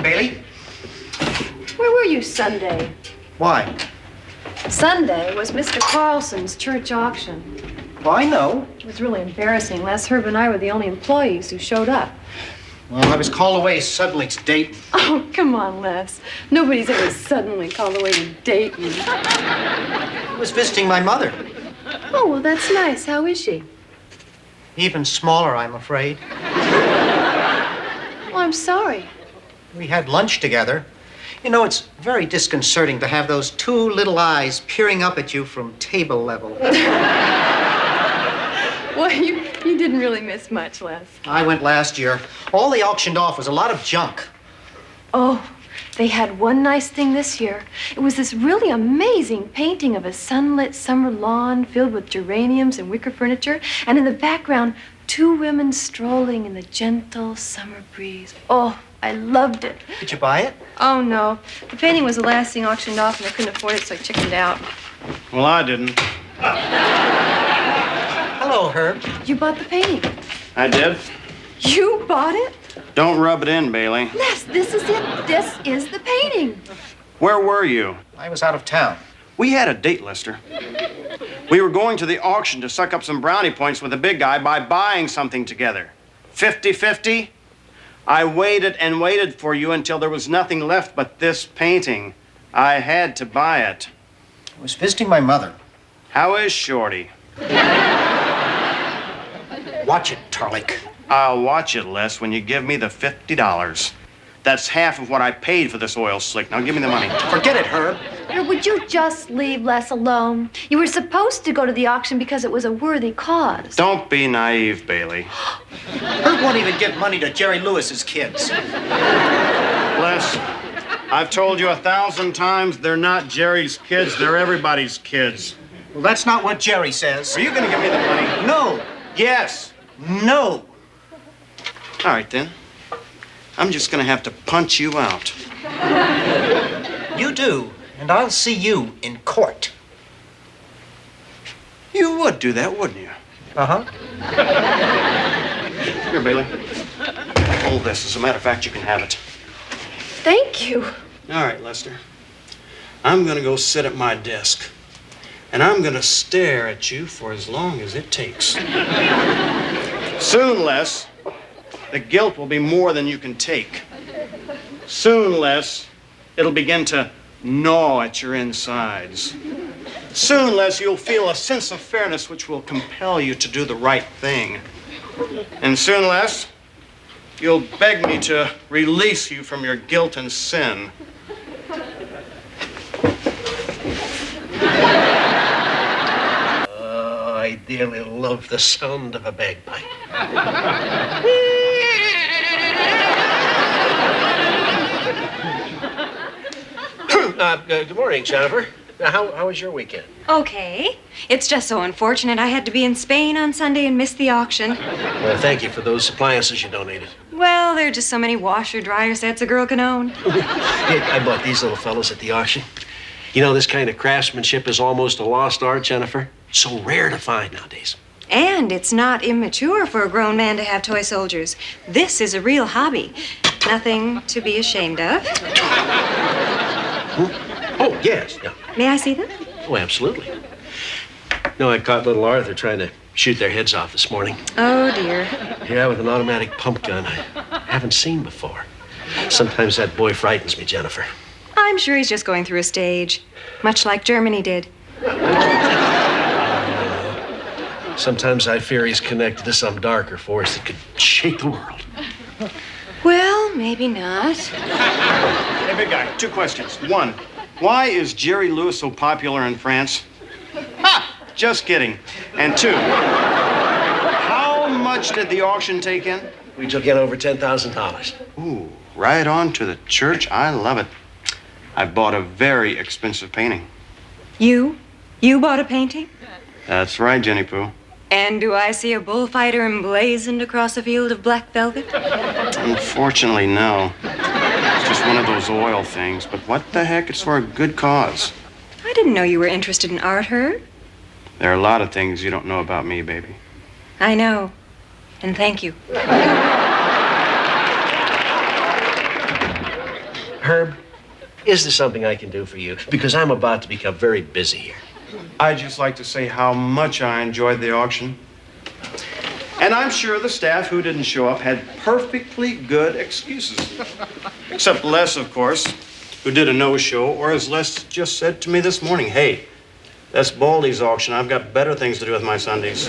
Bailey. Where were you Sunday? Why? Sunday was Mr. Carlson's church auction. Well, I know. It was really embarrassing. Les, Herb, and I were the only employees who showed up. Well, I was called away suddenly to Dayton. Oh, come on, Les. Nobody's ever suddenly called away to Dayton. I was visiting my mother. Oh, well, that's nice. How is she? Even smaller, I'm afraid. Well, I'm sorry. We had lunch together. You know, it's very disconcerting to have those two little eyes peering up at you from table level. Well, you didn't really miss much, Les. I went last year. All they auctioned off was a lot of junk. Oh, they had one nice thing this year. It was this really amazing painting of a sunlit summer lawn filled with geraniums and wicker furniture, and in the background, two women strolling in the gentle summer breeze. Oh, I loved it. Did you buy it? Oh, no. The painting was the last thing auctioned off, and I couldn't afford it, so I chickened out. Well, I didn't. Hello, Herb. You bought the painting. I did. You bought it? Don't rub it in, Bailey. Les, this is it. This is the painting. Where were you? I was out of town. We had a date, Lester. We were going to the auction to suck up some brownie points with the big guy by buying something together. 50-50. I waited and waited for you until there was nothing left but this painting. I had to buy it. I was visiting my mother. How is Shorty? Watch it, Tarlik. I'll watch it, Les, when you give me the $50. That's half of what I paid for this oil slick. Now give me the money. Forget it, Herb. Would you just leave Les alone? You were supposed to go to the auction because it was a worthy cause. Don't be naive, Bailey. Herb won't even give money to Jerry Lewis's kids. Les, I've told you 1,000 times they're not Jerry's kids, they're everybody's kids. Well, that's not what Jerry says. Are you gonna give me the money? No. Yes. No. All right, then. I'm just gonna have to punch you out. You do, and I'll see you in court. You would do that, wouldn't you? Uh-huh. Here, Bailey. Hold this. As a matter of fact, you can have it. Thank you. All right, Lester. I'm gonna go sit at my desk, and I'm gonna stare at you for as long as it takes. Soon, Les, the guilt will be more than you can take. Soon, Les, it'll begin to gnaw at your insides. Soon, Les, you'll feel a sense of fairness which will compel you to do the right thing. And soon, Les, you'll beg me to release you from your guilt and sin. I dearly love the sound of a bagpipe. Good morning, Jennifer. How was your weekend? Okay. It's just so unfortunate I had to be in Spain on Sunday and miss the auction. Well, thank you for those appliances you donated. Well, there are just so many washer-dryer sets a girl can own. Hey, I bought these little fellas at the auction. You know, this kind of craftsmanship is almost a lost art, Jennifer. It's so rare to find nowadays. And it's not immature for a grown man to have toy soldiers. This is a real hobby. Nothing to be ashamed of. Oh, yes. Yeah. May I see them? Oh, absolutely. No, I caught little Arthur trying to shoot their heads off this morning. Oh, dear. Yeah, with an automatic pump gun I haven't seen before. Sometimes that boy frightens me, Jennifer. I'm sure he's just going through a stage, much like Germany did. Sometimes I fear he's connected to some darker force that could shake the world. Well, maybe not. Hey, big guy, 2 questions. 1, why is Jerry Lewis so popular in France? Ha! Just kidding. And 2, how much did the auction take in? We took in over $10,000. Ooh, right on to the church. I love it. I bought a very expensive painting. You? You bought a painting? That's right, Jenny Pooh. And do I see a bullfighter emblazoned across a field of black velvet? Unfortunately, no. It's just one of those oil things. But what the heck? It's for a good cause. I didn't know you were interested in art, Herb. There are a lot of things you don't know about me, baby. I know. And thank you. Herb, is there something I can do for you? Because I'm about to become very busy here. I'd just like to say how much I enjoyed the auction. And I'm sure the staff who didn't show up had perfectly good excuses. Except Les, of course, who did a no-show, or as Les just said to me this morning, hey, that's Baldy's auction. I've got better things to do with my Sundays.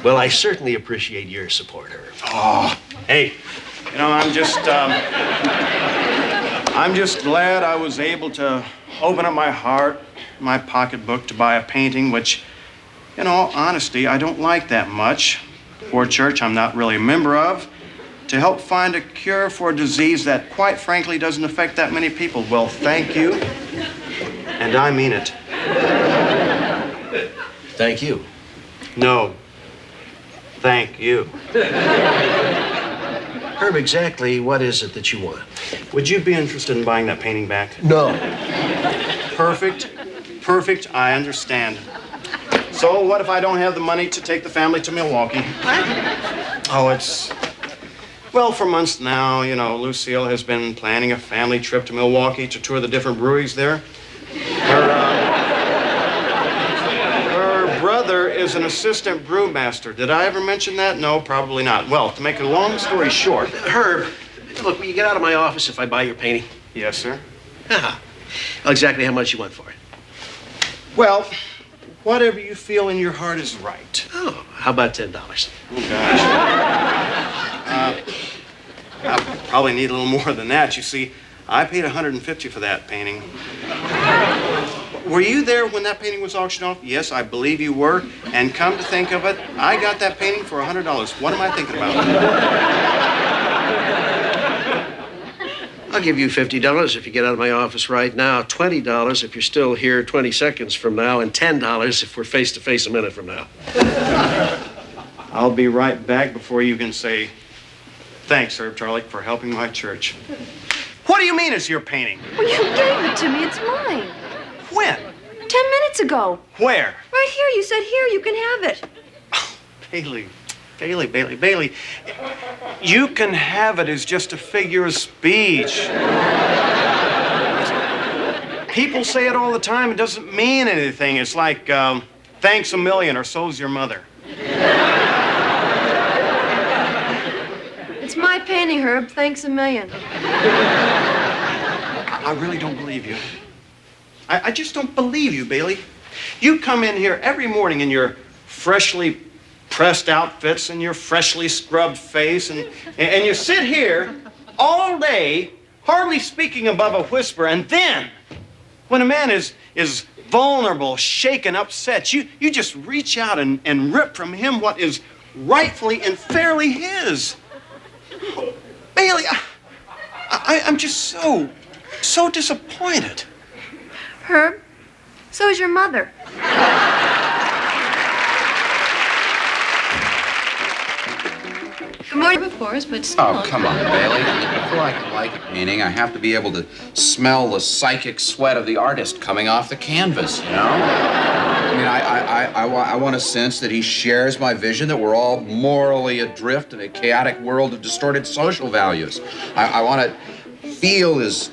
Well, I certainly appreciate your support, Herb. Oh, hey, you know, I'm just glad I was able to open up my heart, my pocketbook to buy a painting, which, in all honesty, I don't like that much, for a church I'm not really a member of, to help find a cure for a disease that, quite frankly, doesn't affect that many people. Well, thank you, and I mean it. Thank you. No, thank you. Herb, exactly what is it that you want? Would you be interested in buying that painting back? No. Perfect, perfect, I understand. So what if I don't have the money to take the family to Milwaukee? Oh, well, for months now, you know, Lucille has been planning a family trip to Milwaukee to tour the different breweries there. Her brother is an assistant brewmaster. Did I ever mention that? No, probably not. Well, to make a long story short. Herb, look, will you get out of my office if I buy your painting? Yes, sir. Well, exactly how much you want for it? Well, whatever you feel in your heart is right. Oh, how about $10? Oh, gosh. I probably need a little more than that. You see, I paid $150 for that painting. Were you there when that painting was auctioned off? Yes, I believe you were. And come to think of it, I got that painting for $100. What am I thinking about? I'll give you $50 if you get out of my office right now, $20 if you're still here 20 seconds from now, and $10 if we're face to face a minute from now. I'll be right back before you can say, thanks, Herb Charlie, for helping my church. What do you mean it's your painting? Well, you gave it to me. It's mine. When? 10 minutes ago. Where? Right here. You said here. You can have it. Bailey. You can have it as just a figure of speech. People say it all the time. It doesn't mean anything. It's like, thanks a million or so's your mother. It's my painting, Herb. Thanks a million. I really don't believe you. I just don't believe you, Bailey. You come in here every morning in your freshly pressed outfits and your freshly scrubbed face, and you sit here all day, hardly speaking above a whisper, and then, when a man is vulnerable, shaken, upset, you just reach out and rip from him what is rightfully and fairly his. Bailey, I'm just so disappointed. Herb, so is your mother. Good morning before us, but still. Oh, come on, Bailey. Before I can like a painting, I have to be able to smell the psychic sweat of the artist coming off the canvas, you know? I mean, I want to sense that he shares my vision that we're all morally adrift in a chaotic world of distorted social values. I want to feel his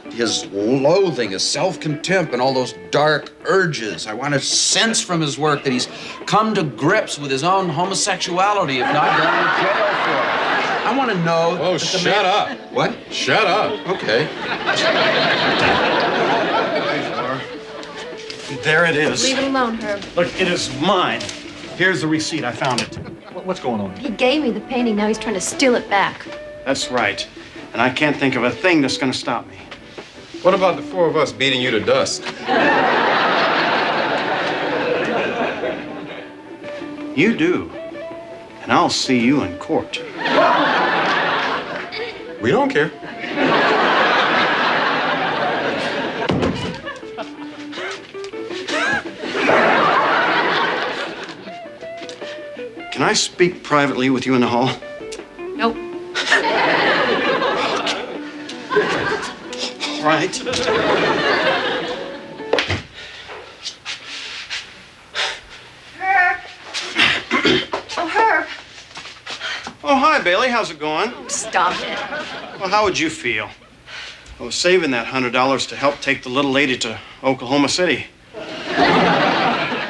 loathing, his self-contempt, and all those dark urges. I want to sense from his work that he's come to grips with his own homosexuality, if not going to jail for it. I want to know... Oh, shut up. What? Shut up. Okay. There it is. Leave it alone, Herb. Look, it is mine. Here's the receipt. I found it. What's going on? He gave me the painting. Now he's trying to steal it back. That's right. And I can't think of a thing that's going to stop me. What about the four of us beating you to dust? You do. And I'll see you in court. We don't care. Can I speak privately with you in the hall? Nope. All right. Oh, Herb. Oh, hi, Bailey. How's it going? Stop it. Well, how would you feel? I was saving that $100 to help take the little lady to Oklahoma City.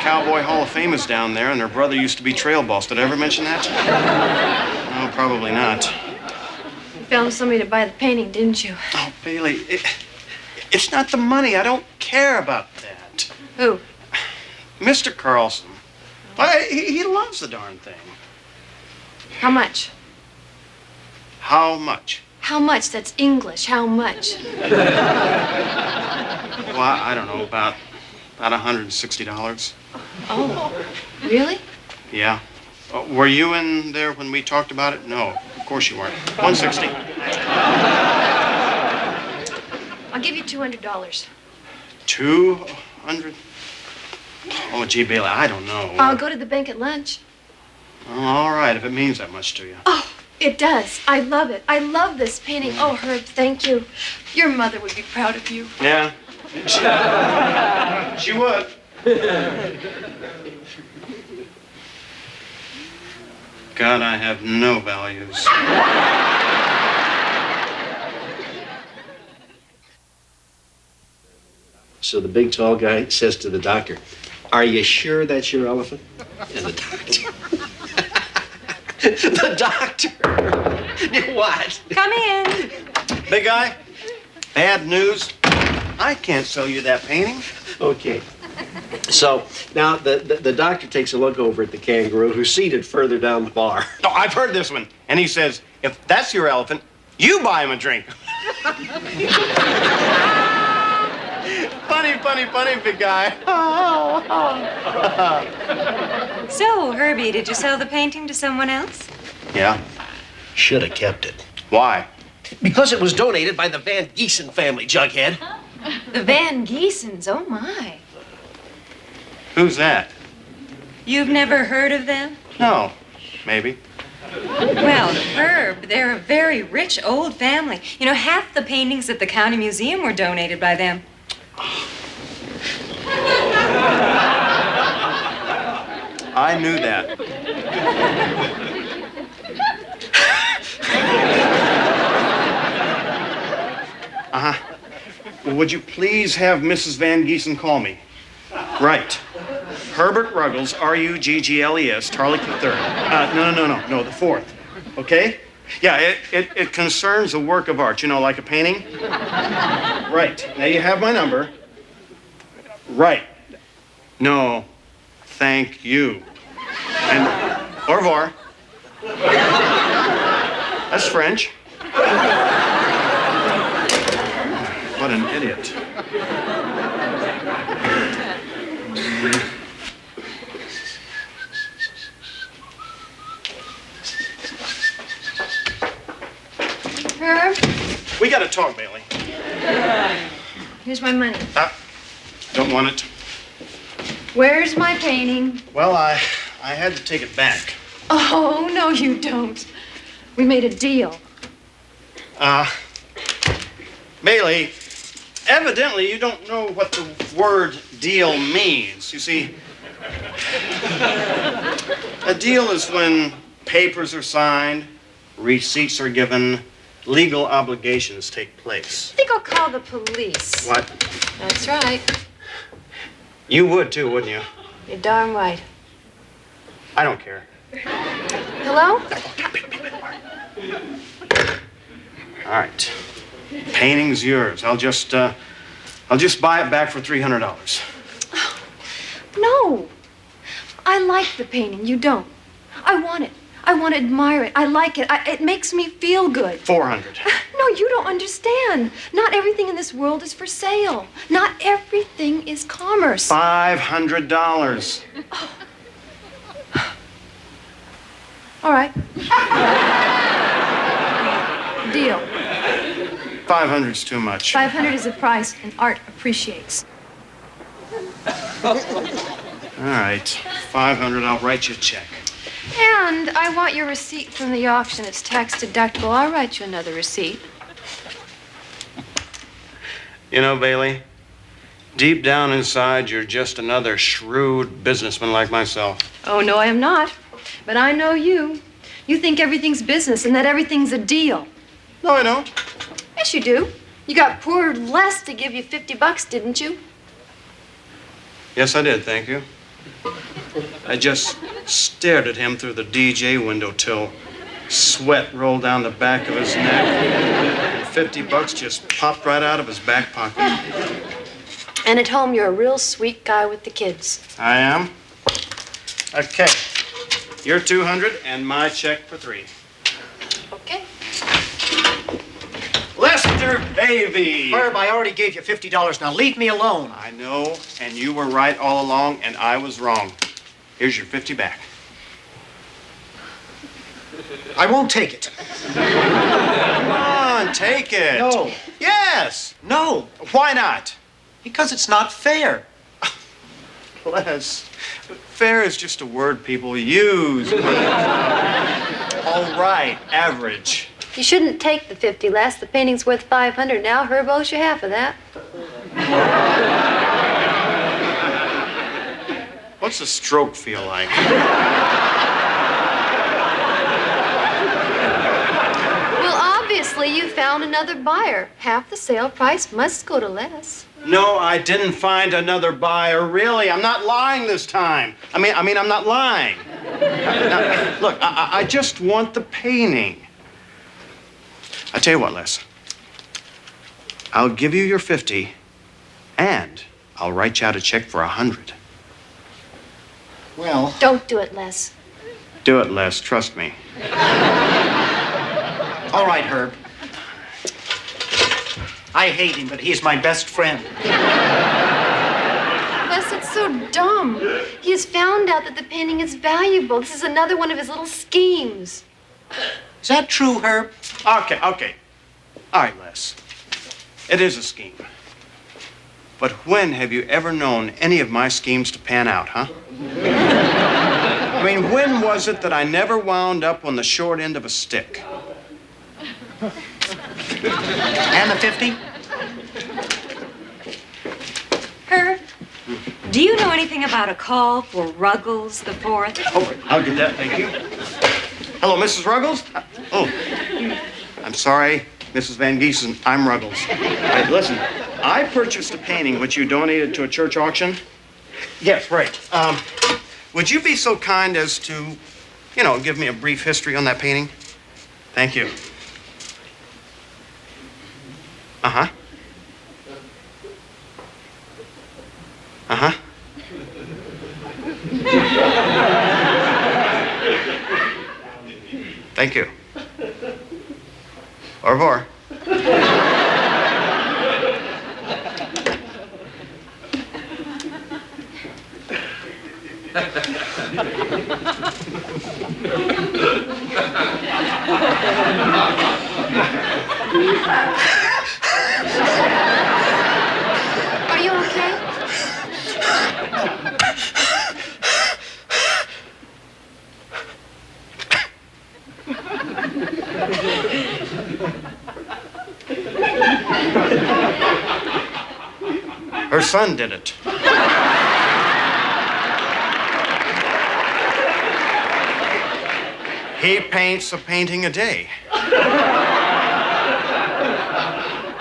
Cowboy Hall of Fame is down there, and her brother used to be trail boss. Did I ever mention that? No, probably not. You found somebody to buy the painting, didn't you? Oh, Bailey, it's not the money. I don't care about that. Who? Mr. Carlson. He loves the darn thing. How much? How much? How much? That's English. How much? Well, I don't know, about $160. Oh, really? Yeah. Were you in there when we talked about it? No, of course you weren't. 160. I'll give you $200. 200? Oh, gee, Bailey, I don't know. I'll go to the bank at lunch. Oh, all right, if it means that much to you. Oh, it does. I love it. I love this painting. Oh, Herb, thank you. Your mother would be proud of you. Yeah? She would. God, I have no values. So the big tall guy says to the doctor, "Are you sure that's your elephant?" And the doctor. The doctor. What? Come in. Big guy, bad news. I can't sell you that painting. Okay. So now the doctor takes a look over at the kangaroo who's seated further down the bar. No, I've heard this one. And he says, if that's your elephant, you buy him a drink. Funny, big guy. So, Herbie, did you sell the painting to someone else? Yeah. Should have kept it. Why? Because it was donated by the Van Giesen family, Jughead. The Van Giesens, oh my. Who's that? You've never heard of them? No, maybe. Well, Herb, they're a very rich old family. You know, half the paintings at the county museum were donated by them. I knew that. Uh-huh. Would you please have Mrs. Van Giesen call me? Right. Herbert Ruggles, Ruggles, Tarleton III. No, the fourth. Okay? Yeah, it concerns a work of art, you know, like a painting. Right. Now you have my number. Right. No, thank you. And au revoir. That's French. What an idiot. Herb, We gotta talk, Bailey. here's my money. Don't want it. Where's my painting? Well, I had to take it back. Oh, no, you don't. We made a deal. Bailey, evidently you don't know what the word deal means. You see, a deal is when papers are signed, receipts are given, legal obligations take place. I think I'll call the police. What? That's right. You would too, wouldn't you? You're darn right. I don't care. Hello? All right. Painting's yours. I'll just buy it back for $300. No. I like the painting. You don't. I want it. I want to admire it. I like it. It makes me feel good. 400. No, you don't understand. Not everything in this world is for sale. Not everything is commerce. $500. All right. Deal. 500's too much. 500 is the price, and art appreciates. All right. 500. I'll write you a check. And I want your receipt from the auction. It's tax deductible. I'll write you another receipt. You know, Bailey, deep down inside, you're just another shrewd businessman like myself. Oh, no, I am not. But I know you. You think everything's business and that everything's a deal. No, I don't. Yes, you do. You got poor Les to give you $50, didn't you? Yes, I did, thank you. I just stared at him through the DJ window till sweat rolled down the back of his neck. And $50 just popped right out of his back pocket. And at home, you're a real sweet guy with the kids. I am. Okay. Your 200 and my check for 3. Okay. Lester, baby! Herb, I already gave you $50. Now leave me alone. I know, and you were right all along, and I was wrong. Here's your 50 back. I won't take it. Come on, take it. No. Yes. No, Why not? because it's not fair. Les, fair is just a word people use. All right, average. You shouldn't take the 50, Les. The painting's worth $500 now. Herb owes you half of that. What's a stroke feel like? Well, obviously, you found another buyer. Half the sale price must go to Les. No, I didn't find another buyer, really. I'm not lying this time. I mean, I'm not lying. Now, look, I just want the painting. I tell you what, Les. I'll give you your 50, and I'll write you out a check for 100. Well, Don't do it, Les. Do it, Les. Trust me. all right, Herb. I hate him, but he's my best friend. Les, it's so dumb. He has found out that the painting is valuable. This is another one of his little schemes. Is that true, Herb? Okay. All right, Les. It is a scheme. But when have you ever known any of my schemes to pan out, huh? I mean, when was it that I never wound up on the short end of a stick? And the 50? Herb, do you know anything about a call for Ruggles the Fourth? Oh, I'll get that, thank you. Hello, Mrs. Ruggles? Oh, I'm sorry, Mrs. Van Giesen, I'm Ruggles. Hey, listen, I purchased a painting which you donated to a church auction. Yes, right. Would you be so kind as to, give me a brief history on that painting? Thank you. Uh-huh. Uh-huh. Thank you. Au revoir. Are you okay? Her son did it. He paints a painting a day.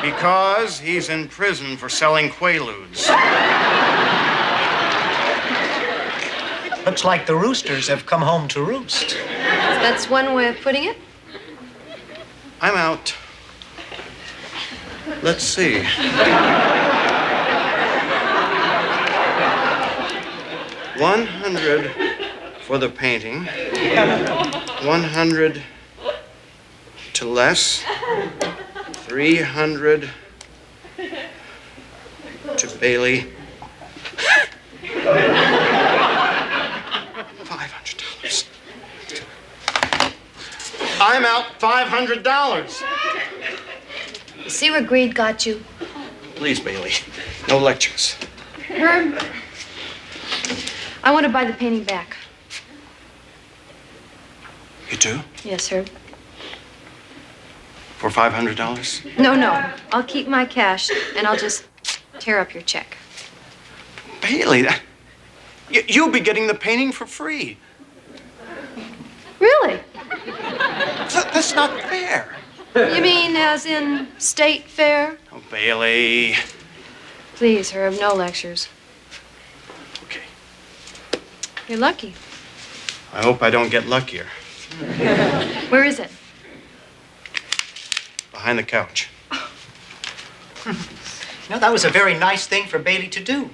Because he's in prison for selling Quaaludes. Looks like the roosters have come home to roost. That's one way of putting it. I'm out. Let's see. $100 for the painting. 100 to Les. 300 to Bailey. $500. I'm out $500. You see where greed got you? Please, Bailey, no lectures. Herb, I want to buy the painting back. You do? Yes, Herb. For $500? No. I'll keep my cash, and I'll just tear up your check. Bailey, you'll be getting the painting for free. Really? That's not fair. You mean as in state fair? Oh, Bailey. Please, Herb, no lectures. Okay. You're lucky. I hope I don't get luckier. Where is it? Behind the couch. You know, that was a very nice thing for Bailey to do.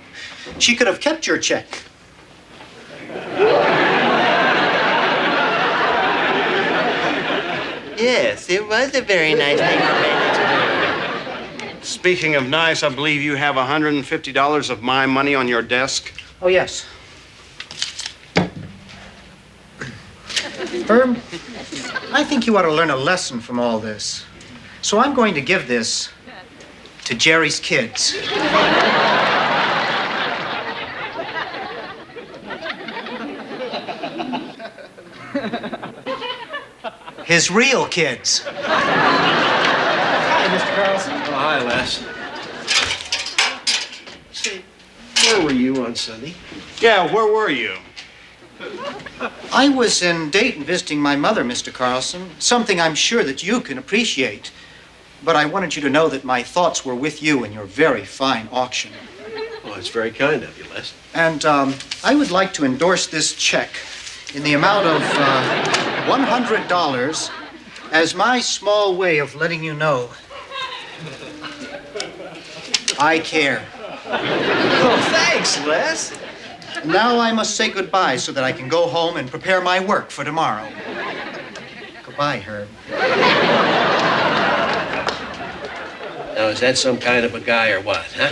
She could have kept your check. Yes, it was a very nice thing for Bailey to do. Speaking of nice, I believe you have $150 of my money on your desk. Oh, yes. Herb, I think you ought to learn a lesson from all this. So I'm going to give this to Jerry's kids. His real kids. Hi, Mr. Carlson. Oh, hi, Les. Say, where were you on Sunday? Yeah, where were you? I was in Dayton visiting my mother, Mr. Carlson, something I'm sure that you can appreciate. But I wanted you to know that my thoughts were with you in your very fine auction. Oh, it's very kind of you, Les. And I would like to endorse this check in the amount of $100 as my small way of letting you know I care. Oh, thanks, Les. Now I must say goodbye so that I can go home and prepare my work for tomorrow. Goodbye, Herb. Now, is that some kind of a guy or what, huh?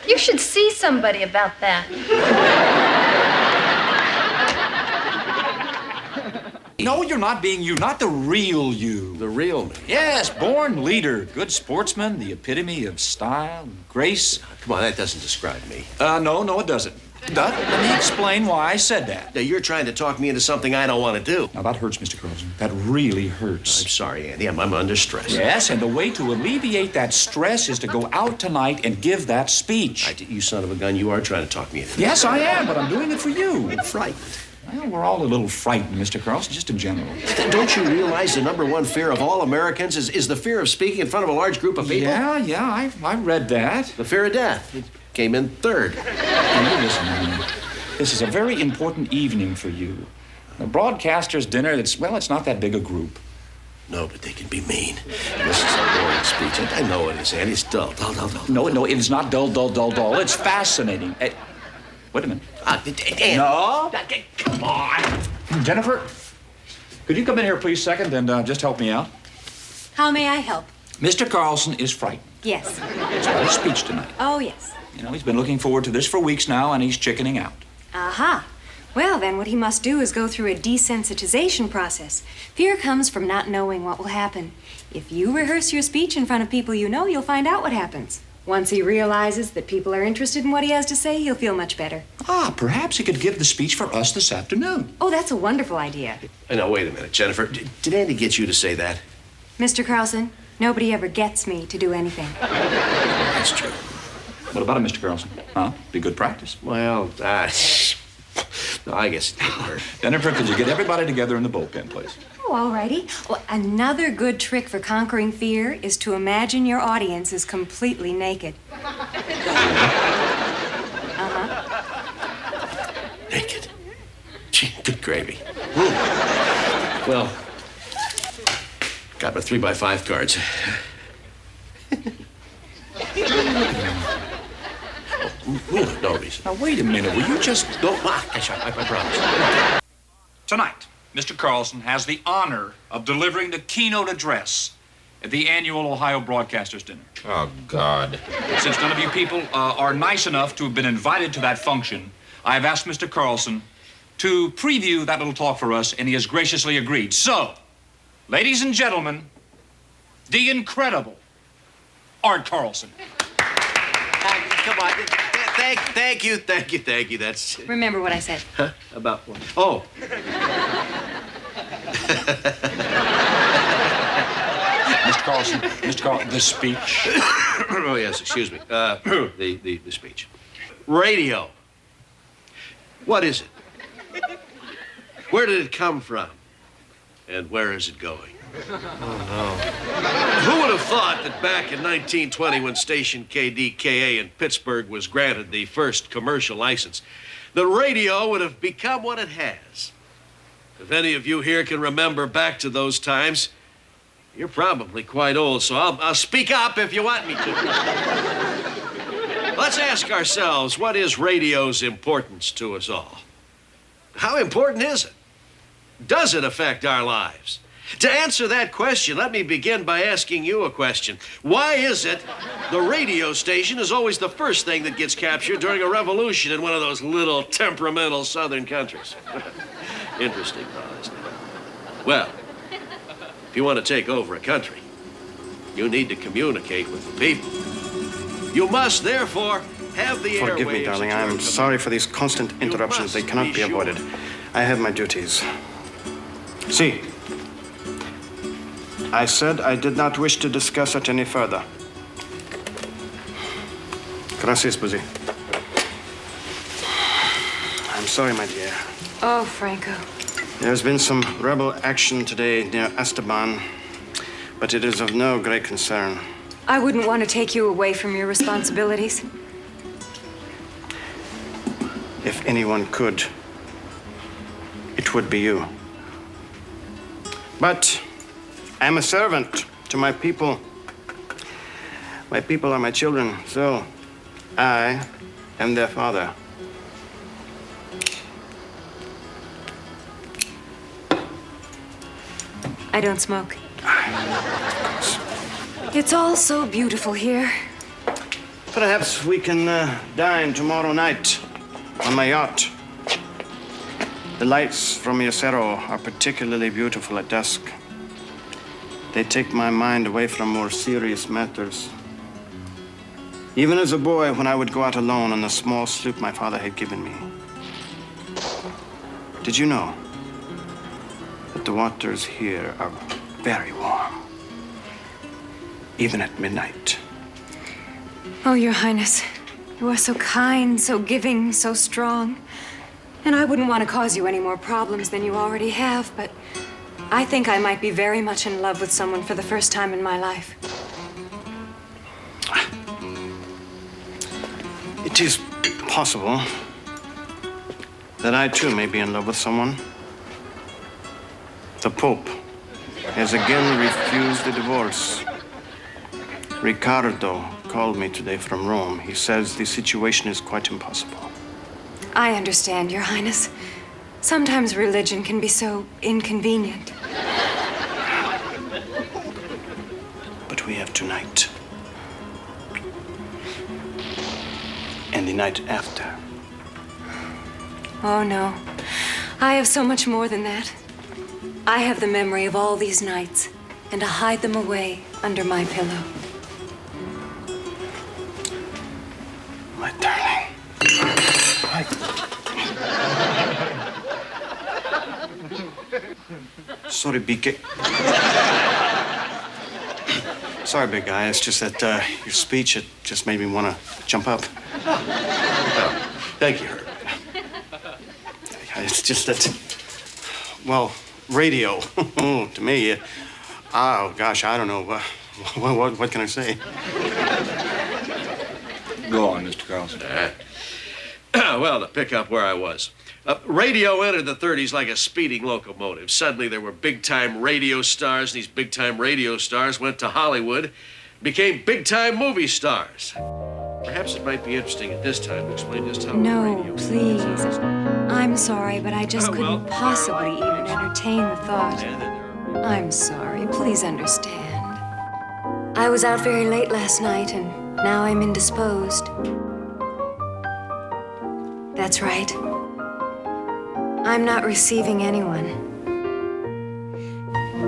You should see somebody about that. No, you're not being you, not the real you. The real me. Yes, born leader, good sportsman, the epitome of style and grace. Come on, that doesn't describe me. No, it doesn't. Let me explain why I said that. Now, you're trying to talk me into something I don't want to do. Now, that hurts, Mr. Carlson. That really hurts. I'm sorry, Andy. I'm under stress. Yes, and the way to alleviate that stress is to go out tonight and give that speech. You son of a gun, you are trying to talk me into it. Yes, I am, but I'm doing it for you. I'm frightened. Well, we're all a little frightened, Mr. Carlson, just in general. Don't you realize the number one fear of all Americans is the fear of speaking in front of a large group of people? Yeah, I read that. The fear of death. It came in third. Now, listen, man. This is a very important evening for you. The broadcaster's dinner, it's not that big a group. No, but they can be mean. This is a boring speech. I know it is, Andy. It's dull. No, it is not dull. It's fascinating. Wait a minute. Dan. No. Come on. Jennifer, could you come in here, please, a second, and just help me out? How may I help? Mr. Carlson is frightened. Yes. It's about his speech tonight. Oh, yes. You know, he's been looking forward to this for weeks now, and he's chickening out. Aha. Well, then what he must do is go through a desensitization process. Fear comes from not knowing what will happen. If you rehearse your speech in front of people you know, you'll find out what happens. Once he realizes that people are interested in what he has to say, he'll feel much better. Perhaps he could give the speech for us this afternoon. Oh, that's a wonderful idea. Now, wait a minute, Jennifer. Did Andy get you to say that? Mr. Carlson, nobody ever gets me to do anything. That's true. What about it, Mr. Carlson? Huh? Be good practice. Well, no, I guess it didn't hurt. Jennifer, could you get everybody together in the bullpen, please? Oh, all righty. Well, another good trick for conquering fear is to imagine your audience is completely naked. Naked. Gee, good gravy. Well, got my 3x5 cards. No reason. Now, wait a minute. Will you just... No, I promise. Tonight, Mr. Carlson has the honor of delivering the keynote address at the annual Ohio Broadcasters Dinner. Oh, God. Since none of you people are nice enough to have been invited to that function, I've asked Mr. Carlson to preview that little talk for us, and he has graciously agreed. So, ladies and gentlemen, the incredible Art Carlson. Come on. Thank you. That's... Remember what I said. Huh? About what? Oh. Mr. Carlson, the speech. Oh, yes, excuse me. The speech. Radio. What is it? Where did it come from? And where is it going? Who would have thought that back in 1920, when station KDKA in Pittsburgh was granted the first commercial license, the radio would have become what it has? If any of you here can remember back to those times, you're probably quite old, so I'll speak up if you want me to. Let's ask ourselves, what is radio's importance to us all? How important is it? Does it affect our lives? To answer that question, let me begin by asking you a question. Why is it the radio station is always the first thing that gets captured during a revolution in one of those little temperamental southern countries? Interesting, though, isn't it? Well, if you want to take over a country, you need to communicate with the people. You must, therefore, have the airwaves. Forgive me, darling. I'm sorry for these constant interruptions. They cannot be avoided. I have my duties. See, I said I did not wish to discuss it any further. Gracias, Buzzy. I'm sorry, my dear. Oh, Franco. There's been some rebel action today near Esteban, but it is of no great concern. I wouldn't want to take you away from your responsibilities. If anyone could, it would be you. But I'm a servant to my people. My people are my children, so I am their father. I don't smoke. It's all so beautiful here. Perhaps we can dine tomorrow night on my yacht. The lights from your cerro are particularly beautiful at dusk. They take my mind away from more serious matters. Even as a boy, when I would go out alone on the small sloop my father had given me. Did you know that the waters here are very warm, even at midnight? Oh, Your Highness, you are so kind, so giving, so strong. And I wouldn't want to cause you any more problems than you already have, but I think I might be very much in love with someone for the first time in my life. It is possible that I, too, may be in love with someone. The Pope has again refused the divorce. Ricardo called me today from Rome. He says the situation is quite impossible. I understand, Your Highness. Sometimes religion can be so inconvenient. But we have tonight. And the night after. Oh, no. I have so much more than that. I have the memory of all these nights, and I hide them away under my pillow. My darling. Sorry, BK. Sorry, big guy. It's just that your speech, it just made me want to jump up. Thank you, Herb. It's just that, well, radio, to me, oh, gosh, I don't know. What can I say? Go on, Mr. Carlson. Well, to pick up where I was. Radio entered the 30s like a speeding locomotive. Suddenly there were big-time radio stars, and these big-time radio stars went to Hollywood, became big-time movie stars. Perhaps it might be interesting at this time to explain just how No, radio... please. I'm sorry, but I just couldn't possibly even entertain the thought. I'm sorry. Please understand. I was out very late last night, and now I'm indisposed. That's right. I'm not receiving anyone.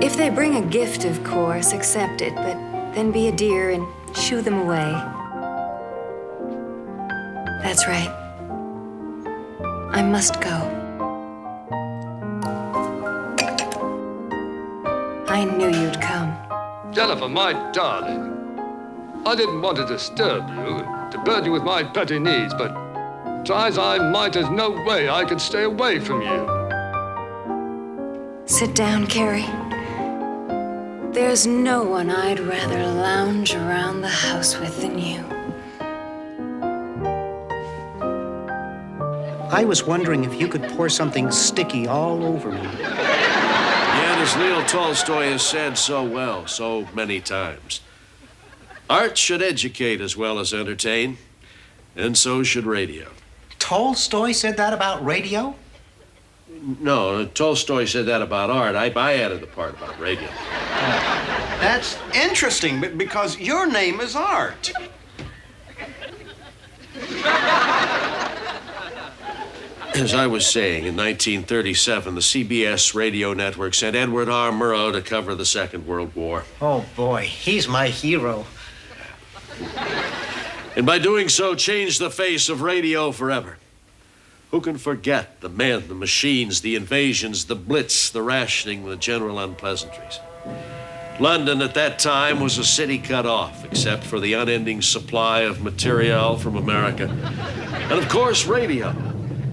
If they bring a gift, of course, accept it, but then be a dear and shoo them away. That's right. I must go. I knew you'd come. Jennifer, my darling, I didn't want to disturb you, to burden you with my petty needs, but try as I might, there's no way I could stay away from you. Sit down, Carrie. There's no one I'd rather lounge around the house with than you. I was wondering if you could pour something sticky all over me. Yet, as Leo Tolstoy has said so well, so many times, art should educate as well as entertain, and so should radio. Tolstoy said that about radio? No, Tolstoy said that about art. I added the part about radio. That's interesting, because your name is Art. As I was saying, in 1937, the CBS radio network sent Edward R. Murrow to cover the Second World War. Oh, boy, he's my hero. And by doing so, changed the face of radio forever. Who can forget the men, the machines, the invasions, the blitz, the rationing, the general unpleasantries? London at that time was a city cut off, except for the unending supply of material from America. And of course, radio.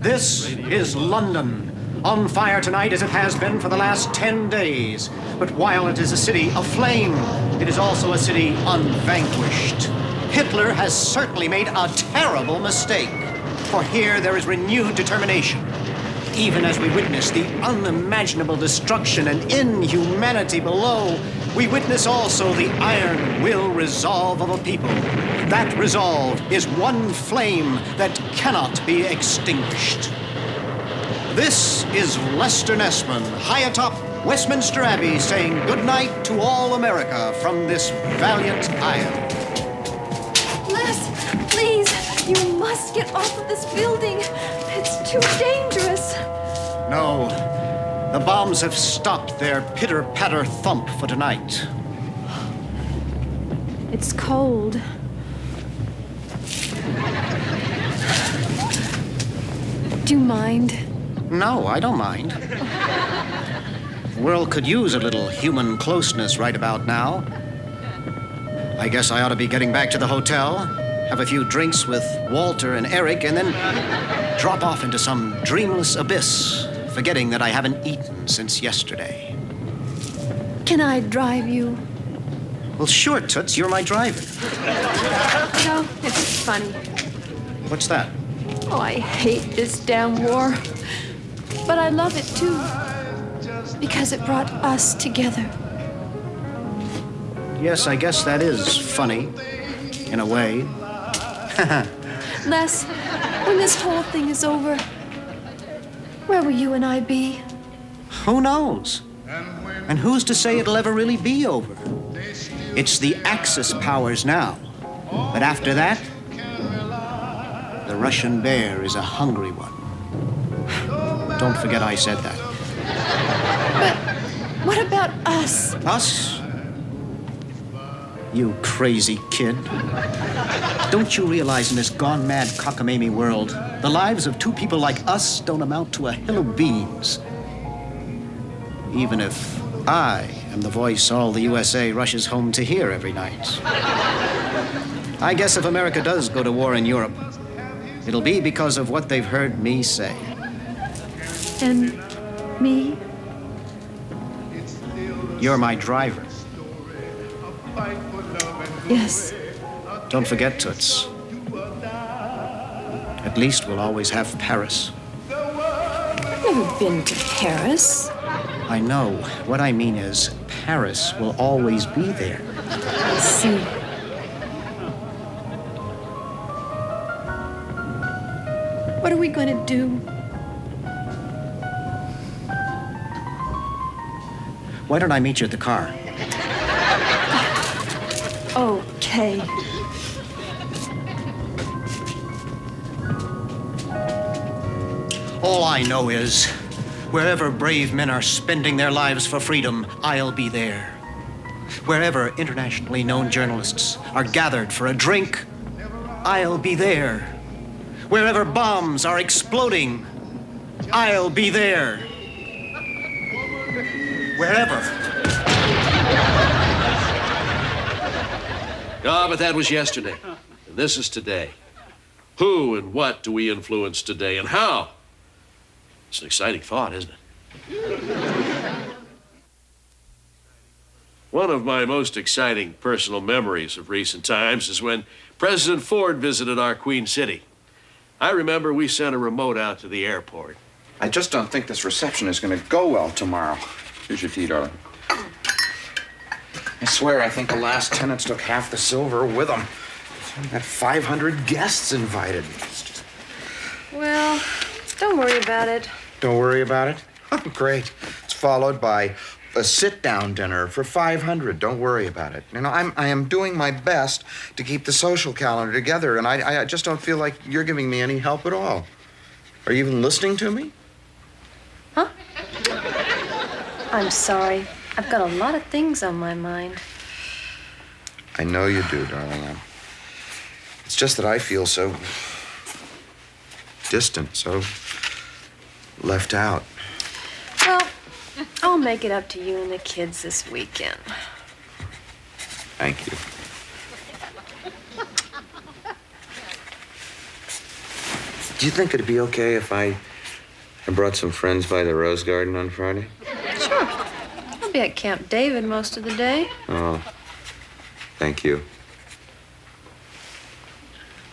This is London, on fire tonight as it has been for the last 10 days. But while it is a city aflame, it is also a city unvanquished. Hitler has certainly made a terrible mistake, for here there is renewed determination. Even as we witness the unimaginable destruction and inhumanity below, we witness also the iron will resolve of a people. That resolve is one flame that cannot be extinguished. This is Lester Nessman, high atop Westminster Abbey, saying good night to all America from this valiant isle. Les, please, you must get off of this building. It's too dangerous. No, the bombs have stopped their pitter-patter thump for tonight. It's cold. Do you mind? No, I don't mind. The world could use a little human closeness right about now. I guess I ought to be getting back to the hotel, have a few drinks with Walter and Eric, and then drop off into some dreamless abyss, forgetting that I haven't eaten since yesterday. Can I drive you? Well, sure, Toots, you're my driver. No, it's funny. What's that? Oh, I hate this damn war. But I love it, too. Because it brought us together. Yes, I guess that is funny, in a way. Les, when this whole thing is over, where will you and I be? Who knows? And who's to say it'll ever really be over? It's the Axis powers now. But after that, the Russian bear is a hungry one. Don't forget I said that. But what about us? Us? You crazy kid. Don't you realize in this gone-mad cockamamie world, the lives of two people like us don't amount to a hill of beans? Even if I am the voice all the USA rushes home to hear every night. I guess if America does go to war in Europe, it'll be because of what they've heard me say. And me? You're my driver. Yes. Don't forget, Toots. At least we'll always have Paris. I've never been to Paris. I know. What I mean is, Paris will always be there. I see. What are we going to do? Why don't I meet you at the car? Okay. All I know is, wherever brave men are spending their lives for freedom, I'll be there. Wherever internationally known journalists are gathered for a drink, I'll be there. Wherever bombs are exploding, I'll be there. Wherever. Ah, but that was yesterday. And this is today. Who and what do we influence today, and how? It's an exciting thought, isn't it? One of my most exciting personal memories of recent times is when President Ford visited our Queen City. I remember we sent a remote out to the airport. I just don't think this reception is going to go well tomorrow. Here's your tea, darling. I swear, I think the last tenants took half the silver with them. We had 500 guests invited. Well, don't worry about it. Don't worry about it? Oh, great. It's followed by a sit-down dinner for 500. Don't worry about it. You know, I am doing my best to keep the social calendar together, and I just don't feel like you're giving me any help at all. Are you even listening to me? Huh? I'm sorry. I've got a lot of things on my mind. I know you do, darling. It's just that I feel so distant, so left out. Well, I'll make it up to you and the kids this weekend. Thank you. Do you think it'd be okay if I brought some friends by the Rose Garden on Friday? Sure. I'll be at Camp David most of the day. Oh, thank you.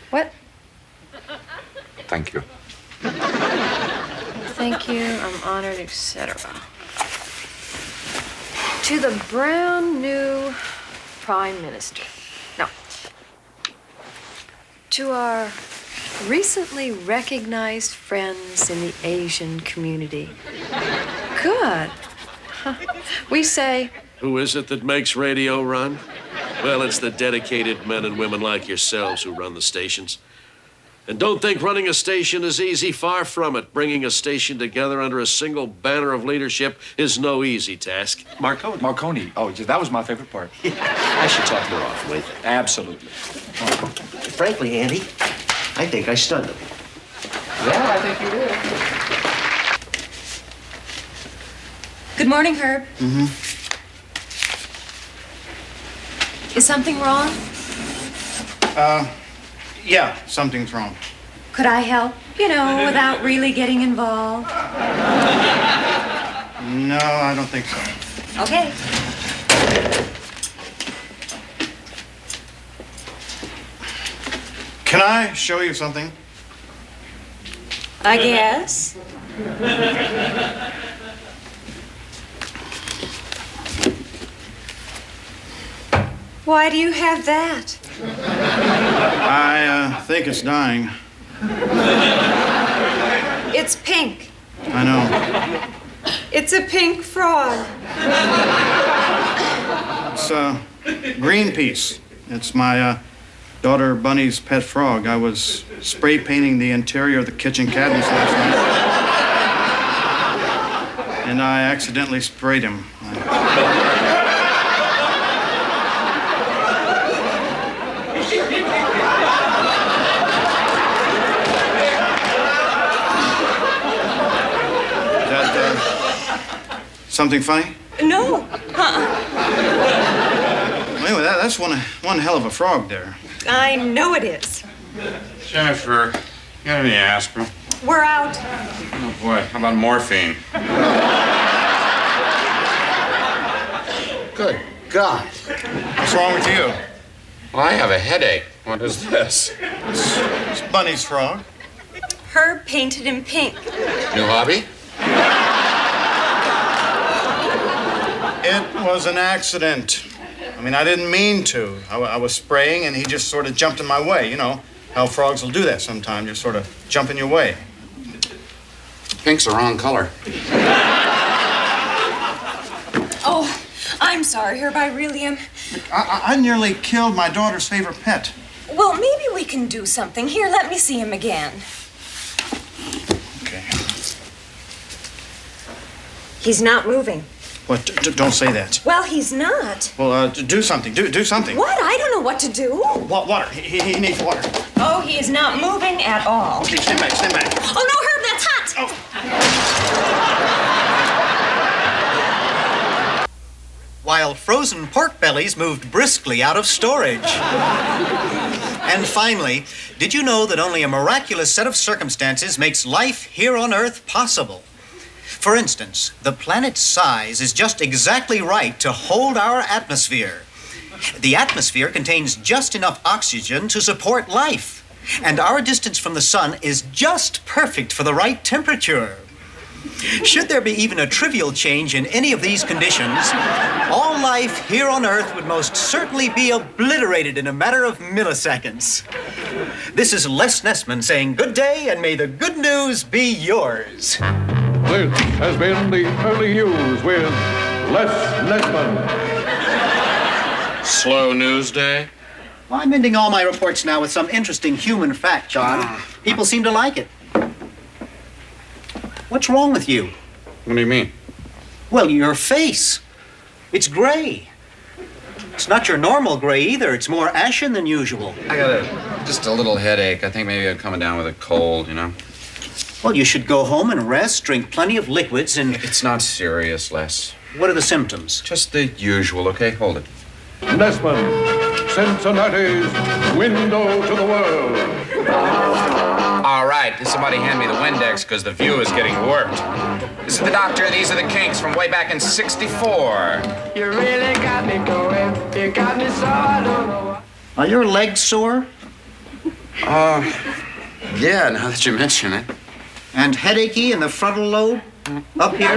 What? Thank you. Thank you, I'm honored, etc. To the brand new Prime Minister. No. To our recently recognized friends in the Asian community. Good. We say, Who is it that makes radio run? Well, it's the dedicated men and women like yourselves who run the stations. And don't think running a station is easy. Far from it. Bringing a station together under a single banner of leadership is no easy task. Marconi. Oh, that was my favorite part. I should talk more often with you. Absolutely. Frankly, Andy, I think I stunned him. Yeah, I think you did. Good morning, Herb. Is something wrong? Yeah, something's wrong. Could I help? You know, without really getting involved. No, I don't think so. Okay. Can I show you something? I guess. Why do you have that? I think it's dying. It's pink. I know. It's a pink frog. It's Greenpeace. It's my daughter Bunny's pet frog. I was spray painting the interior of the kitchen cabinets last night. And I accidentally sprayed him. Something funny? No. Anyway, that's one hell of a frog there. I know it is. Jennifer, you got any aspirin? We're out. Oh, boy, how about morphine? Good God. What's wrong with you? Well, I have a headache. What is this? It's Bunny's frog. Herb painted him pink. New hobby? It was an accident. I mean, I didn't mean to. I was spraying, and he just sort of jumped in my way. You know how frogs will do that sometimes, just sort of jump in your way. Pink's the wrong color. Oh, I'm sorry, Herb. I really am. I nearly killed my daughter's favorite pet. Well, maybe we can do something. Here, let me see him again. Okay. He's not moving. What? Don't say that. Well, he's not. Well, do something. Do something. What? I don't know what to do. Water. He needs water. Oh, he is not moving at all. Okay, stand back. Oh, no, Herb, that's hot. Oh. Why while frozen pork bellies moved briskly out of storage. And finally, did you know that only a miraculous set of circumstances makes life here on Earth possible? For instance, the planet's size is just exactly right to hold our atmosphere. The atmosphere contains just enough oxygen to support life, and our distance from the sun is just perfect for the right temperature. Should there be even a trivial change in any of these conditions, all life here on Earth would most certainly be obliterated in a matter of milliseconds. This is Les Nessman saying good day, and may the good news be yours. This has been the early news with Les Nessman. Slow news day? Well, I'm ending all my reports now with some interesting human fact, John. People seem to like it. What's wrong with you? What do you mean? Well, your face. It's gray. It's not your normal gray either. It's more ashen than usual. I got just a little headache. I think maybe I'm coming down with a cold, you know? Well, you should go home and rest, drink plenty of liquids, and... It's not serious, Les. What are the symptoms? Just the usual, okay? Hold it. Nessman, Cincinnati's window to the world. All right, somebody hand me the Windex because the view is getting warped. This is the doctor. These are the Kinks from way back in '64. You really got me going. You got me so I don't know. Are your legs sore? Yeah, now that you mention it. And headachy in the frontal lobe? Up here?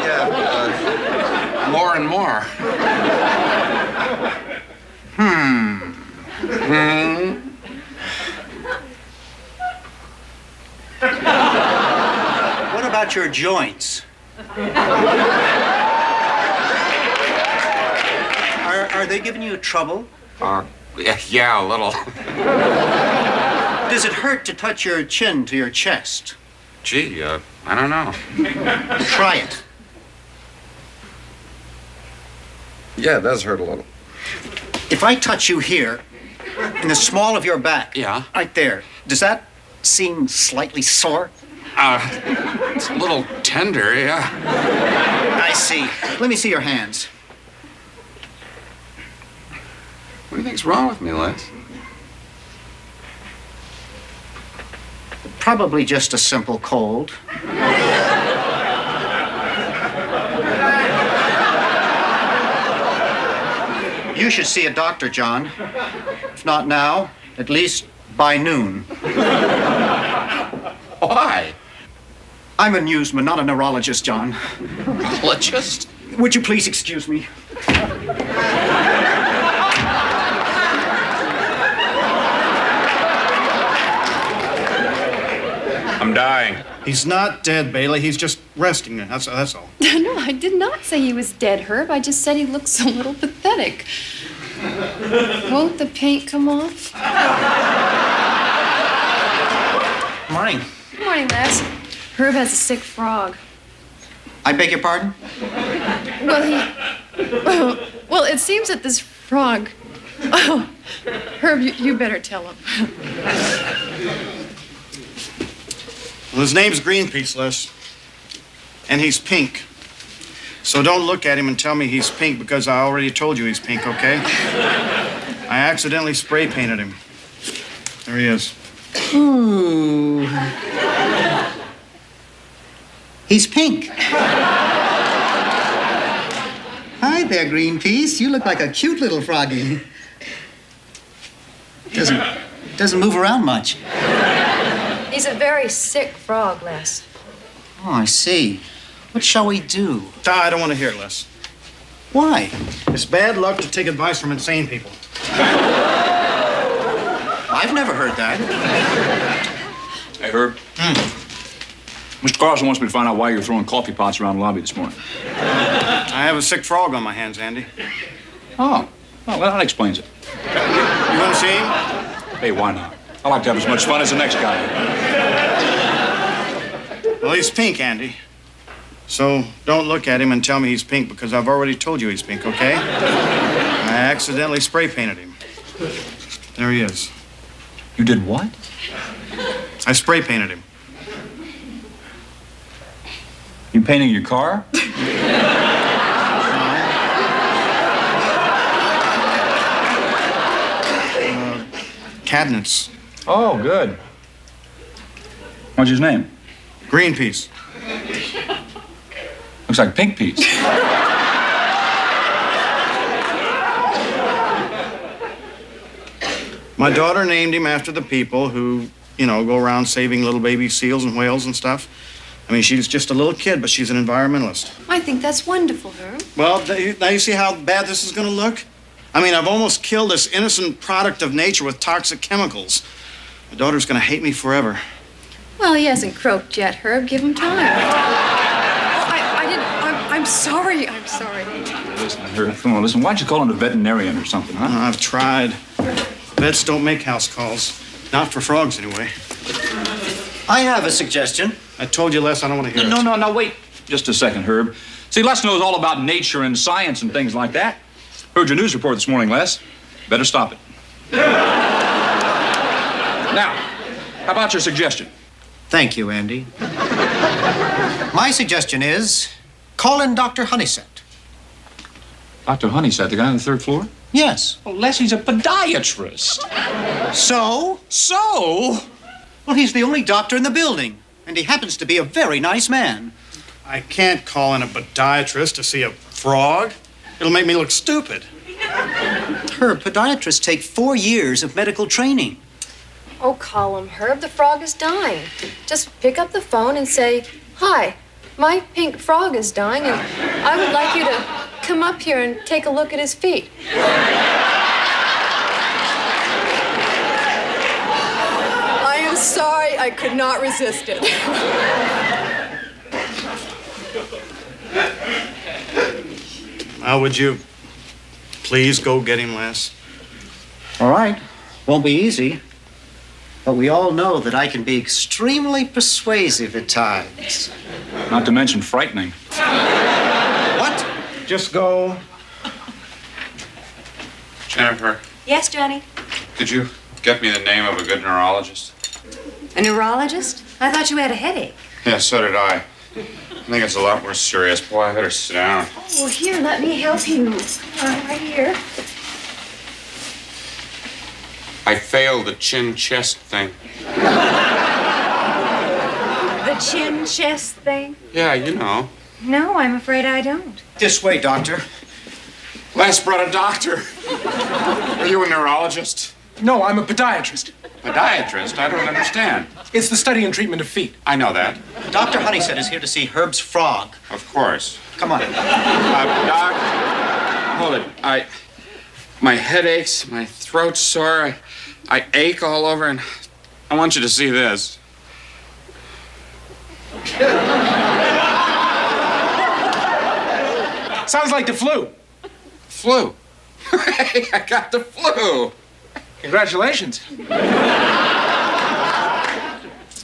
Yeah, more and more. What about your joints? Are they giving you trouble? Yeah, a little. Does it hurt to touch your chin to your chest? Gee, I don't know. Try it. Yeah, it does hurt a little. If I touch you here, in the small of your back, Yeah? right there, does that seem slightly sore? It's a little tender, yeah. I see. Let me see your hands. What do you think's wrong with me, Les? Probably just a simple cold. You should see a doctor, John. If not now, at least by noon. Why? I'm a newsman, not a neurologist, John. Neurologist? Would you please excuse me? I'm dying. He's not dead, Bailey. He's just resting. That's all. No, I did not say he was dead, Herb. I just said he looks a little pathetic. Won't the paint come off? Morning. Good morning, Les. Herb has a sick frog. I beg your pardon? Well, it seems that this frog... Oh, Herb, you better tell him. Well, his name's Greenpeace, Les. And he's pink. So don't look at him and tell me he's pink because I already told you he's pink, okay? I accidentally spray painted him. There he is. Ooh. He's pink. Hi there, Greenpeace. You look like a cute little froggy. Doesn't move around much. He's a very sick frog, Les. Oh, I see. What shall we do? I don't want to hear it, Les. Why? It's bad luck to take advice from insane people. I've never heard that. Hey, Herb. Mr. Carlson wants me to find out why you're throwing coffee pots around the lobby this morning. I have a sick frog on my hands, Andy. Oh, well, that explains it. You want to see him? Hey, why not? I like to have as much fun as the next guy. Well, he's pink, Andy. So don't look at him and tell me he's pink because I've already told you he's pink, okay? I accidentally spray painted him. There he is. You did what? I spray painted him. You painting your car? Cabinets. Oh, good. What's his name? Green peas. Looks like pink peas. My daughter named him after the people who, go around saving little baby seals and whales and stuff. I mean, she's just a little kid, but she's an environmentalist. I think that's wonderful, Herb. Well, now you see how bad this is going to look? I mean, I've almost killed this innocent product of nature with toxic chemicals. My daughter's going to hate me forever. Well, he hasn't croaked yet, Herb. Give him time. I didn't. I'm sorry. I'm sorry. Listen, Herb, come on, listen. Why don't you call him a veterinarian or something, huh? I've tried. Vets don't make house calls. Not for frogs, anyway. I have a suggestion. I told you, Les, I don't want to hear it. No, wait. Just a second, Herb. See, Les knows all about nature and science and things like that. Heard your news report this morning, Les. Better stop it. Now, how about your suggestion? Thank you, Andy. My suggestion is call in Dr. Honeysett. Dr. Honeysett, the guy on the third floor? Yes. Oh, Les, he's a podiatrist. So? Well, he's the only doctor in the building, and he happens to be a very nice man. I can't call in a podiatrist to see a frog. It'll make me look stupid. Herb, podiatrists take 4 years of medical training. Oh, call him, Herb. The frog is dying. Just pick up the phone and say, "Hi, my pink frog is dying, and I would like you to come up here and take a look at his feet." I am sorry. I could not resist it. Now, would you please go get him, Les? All right. Won't be easy. But we all know that I can be extremely persuasive at times. Not to mention frightening. What? Just go. Jennifer, Yes, Johnny? could you get me the name of a good neurologist? A neurologist? I thought you had a headache. Yeah, so did I. I think it's a lot more serious. Boy, I better sit down. Well, here, let me help you. Right here. I failed the chin-chest thing. The chin-chest thing? Yeah, you know. No, I'm afraid I don't. This way, doctor. Les brought a doctor. Are you a neurologist? No, I'm a podiatrist. Podiatrist? I don't understand. It's the study and treatment of feet. I know that. Dr. Honeysett is here to see Herb's frog. Of course. Come on. Doc, hold it. My head aches, my throat's sore, I ache all over, and I want you to see this. Sounds like the flu. Flu. I got the flu. Congratulations.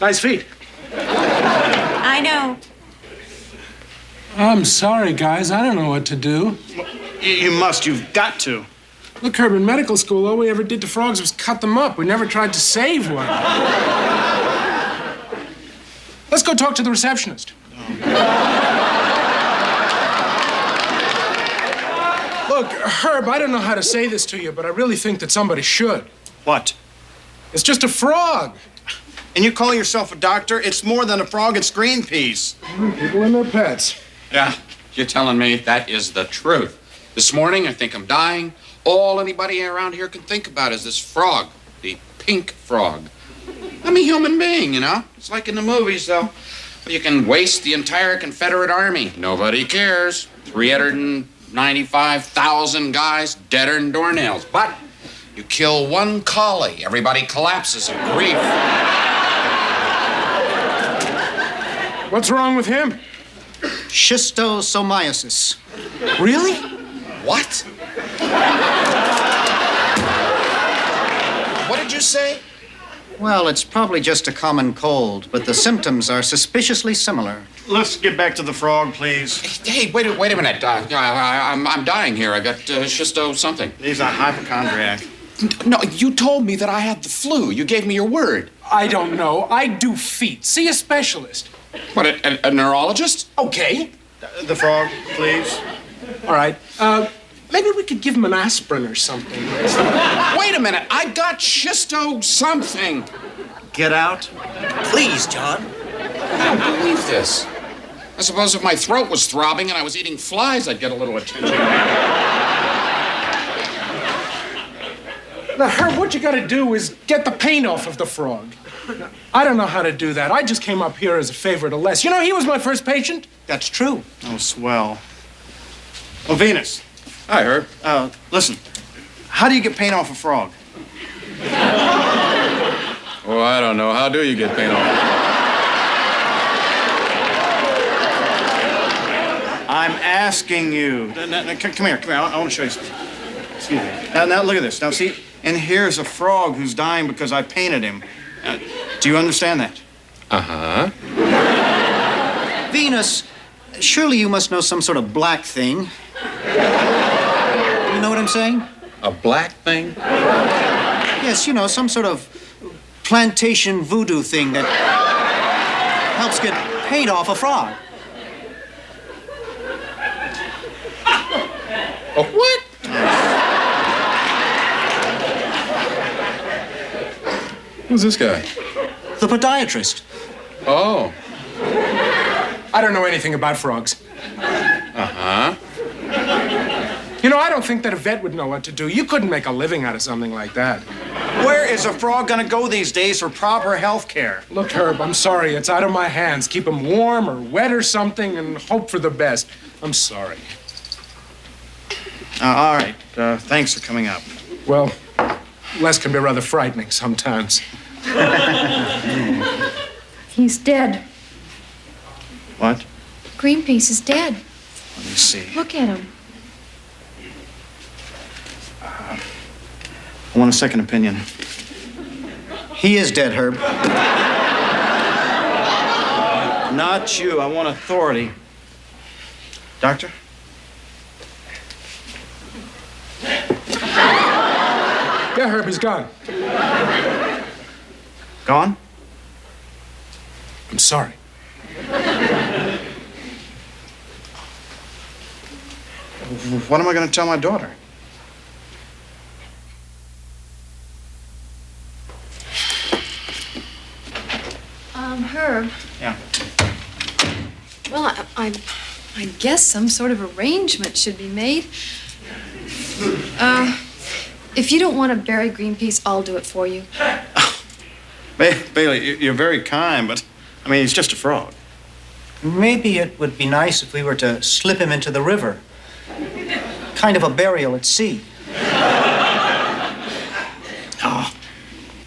Nice feet. I know. I'm sorry, guys. I don't know what to do. You must. You've got to. Look, Herb, in medical school, all we ever did to frogs was cut them up. We never tried to save one. Let's go talk to the receptionist. Look, Herb, I don't know how to say this to you, but I really think that somebody should. What? It's just a frog. And you call yourself a doctor? It's more than a frog, it's Greenpeace. People and their pets. Yeah, you're telling me that is the truth. This morning, I think I'm dying. All anybody around here can think about is this frog, the pink frog. I'm a human being, you know? It's like in the movies, though. You can waste the entire Confederate Army. Nobody cares. 395,000 guys deader than doornails. But you kill one collie, everybody collapses in grief. What's wrong with him? Schistosomiasis. Really? What? What did you say? Well, it's probably just a common cold, but the symptoms are suspiciously similar. Let's get back to the frog, please. Hey, wait a minute. I'm dying here. I got schisto something. He's a hypochondriac. No, you told me that I had the flu. You gave me your word. I don't know. I do feet. See a specialist. What, a neurologist? Okay. The frog, please. All right. Maybe we could give him an aspirin or something. Wait a minute. I got schisto something. Get out. Please, John. I don't believe this. I suppose if my throat was throbbing and I was eating flies, I'd get a little attention. Now, Herb, what you gotta do is get the paint off of the frog. I don't know how to do that. I just came up here as a favor to Les. You know, he was my first patient. That's true. Oh, swell. Oh, Venus. Hi, Herb. Listen. How do you get paint off a frog? Oh, I don't know. How do you get paint off? I'm asking you. Come here. I want to show you something. Excuse me. Now, look at this. Now, see, and here's a frog who's dying because I painted him. Do you understand that? Uh-huh. Venus, surely you must know some sort of black thing. You know what I'm saying? A black thing? Yes, you know, some sort of plantation voodoo thing that helps get paint off a frog. A what? Who's this guy? The podiatrist. Oh. I don't know anything about frogs. Uh-huh. You know, I don't think that a vet would know what to do. You couldn't make a living out of something like that. Where is a frog gonna go these days for proper health care? Look, Herb, I'm sorry. It's out of my hands. Keep him warm or wet or something and hope for the best. I'm sorry. All right. Thanks for coming up. Well, Les can be rather frightening sometimes. He's dead. What? Greenpeace is dead. Let me see. Look at him. I want a second opinion. He is dead, Herb. Not you. I want authority. Doctor? Yeah, Herb, he's gone. Gone? I'm sorry. What am I going to tell my daughter? Herb. Yeah. Well, I guess some sort of arrangement should be made. If you don't want to bury Greenpeace, I'll do it for you. Bailey, you're very kind, but, I mean, he's just a frog. Maybe it would be nice if we were to slip him into the river. Kind of a burial at sea. Oh,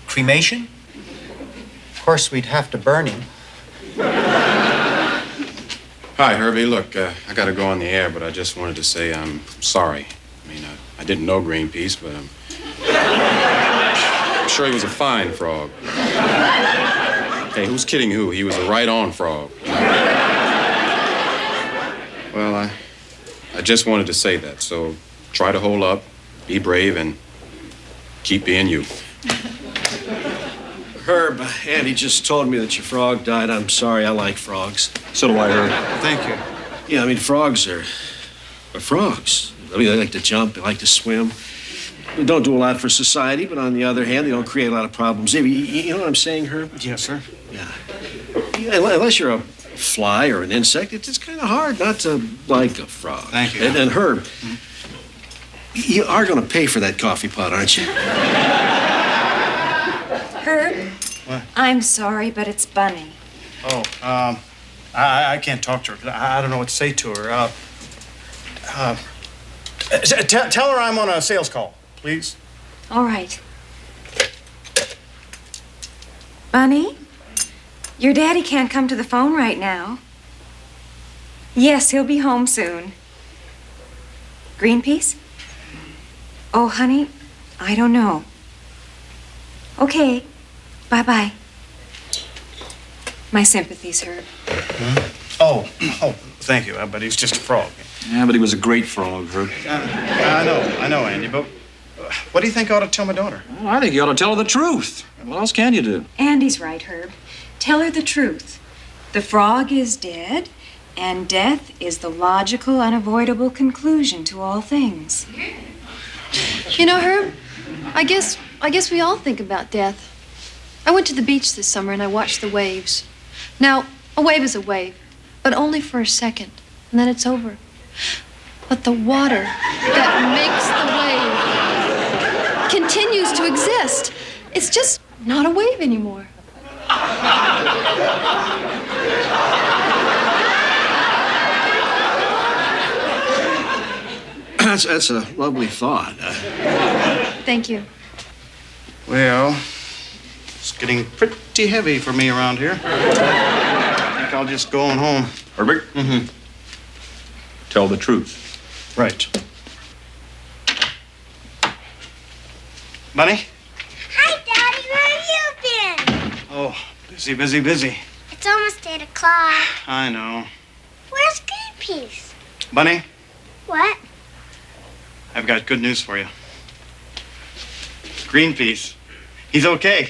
cremation? Of course, we'd have to burn him. Hi, Herbie. Look, I got to go on the air, but I just wanted to say I'm sorry. I mean, I didn't know Greenpeace, but I'm sure he was a fine frog. Hey, who's kidding who? He was a right-on frog. Well, I just wanted to say that, so try to hold up, be brave, and keep being you. Herb, Andy just told me that your frog died. I'm sorry, I like frogs. So do I, Herb. Thank you. Yeah, I mean, frogs are frogs. I mean, they like to jump, they like to swim. They don't do a lot for society, but on the other hand, they don't create a lot of problems. You know what I'm saying, Herb? Yes, sir. Yeah, unless you're a fly or an insect, it's kind of hard not to like a frog. Thank you. And Herb, you are going to pay for that coffee pot, aren't you? Herb? What? I'm sorry, but it's Bunny. Oh, I can't talk to her. I don't know what to say to her. Tell her I'm on a sales call, please. All right. Bunny? Your daddy can't come to the phone right now. Yes, he'll be home soon. Greenpeace? Oh, honey, I don't know. Okay, bye-bye. My sympathies, Herb. Oh, thank you. But he's just a frog. Yeah, but he was a great frog, Herb. I know, Andy, but what do you think I ought to tell my daughter? Well, I think you ought to tell her the truth. What else can you do? Andy's right, Herb. Tell her the truth. The frog is dead, And death is the logical, unavoidable conclusion to all things. You know, Herb, I guess we all think about death. I went to the beach this summer and I watched the waves. Now, a wave is a wave, but only for a second, and then it's over. But the water that makes the wave continues to exist. It's just not a wave anymore. That's a lovely thought. Thank you. Well, it's getting pretty heavy for me around here. I think I'll just go on home. Herbert? Mm-hmm. Tell the truth. Right. Bunny? Hi, Daddy. Where have you been? Oh, busy. It's almost 8 o'clock. I know. Where's Greenpeace? Bunny, What? I've got good news for you. Greenpeace. He's okay.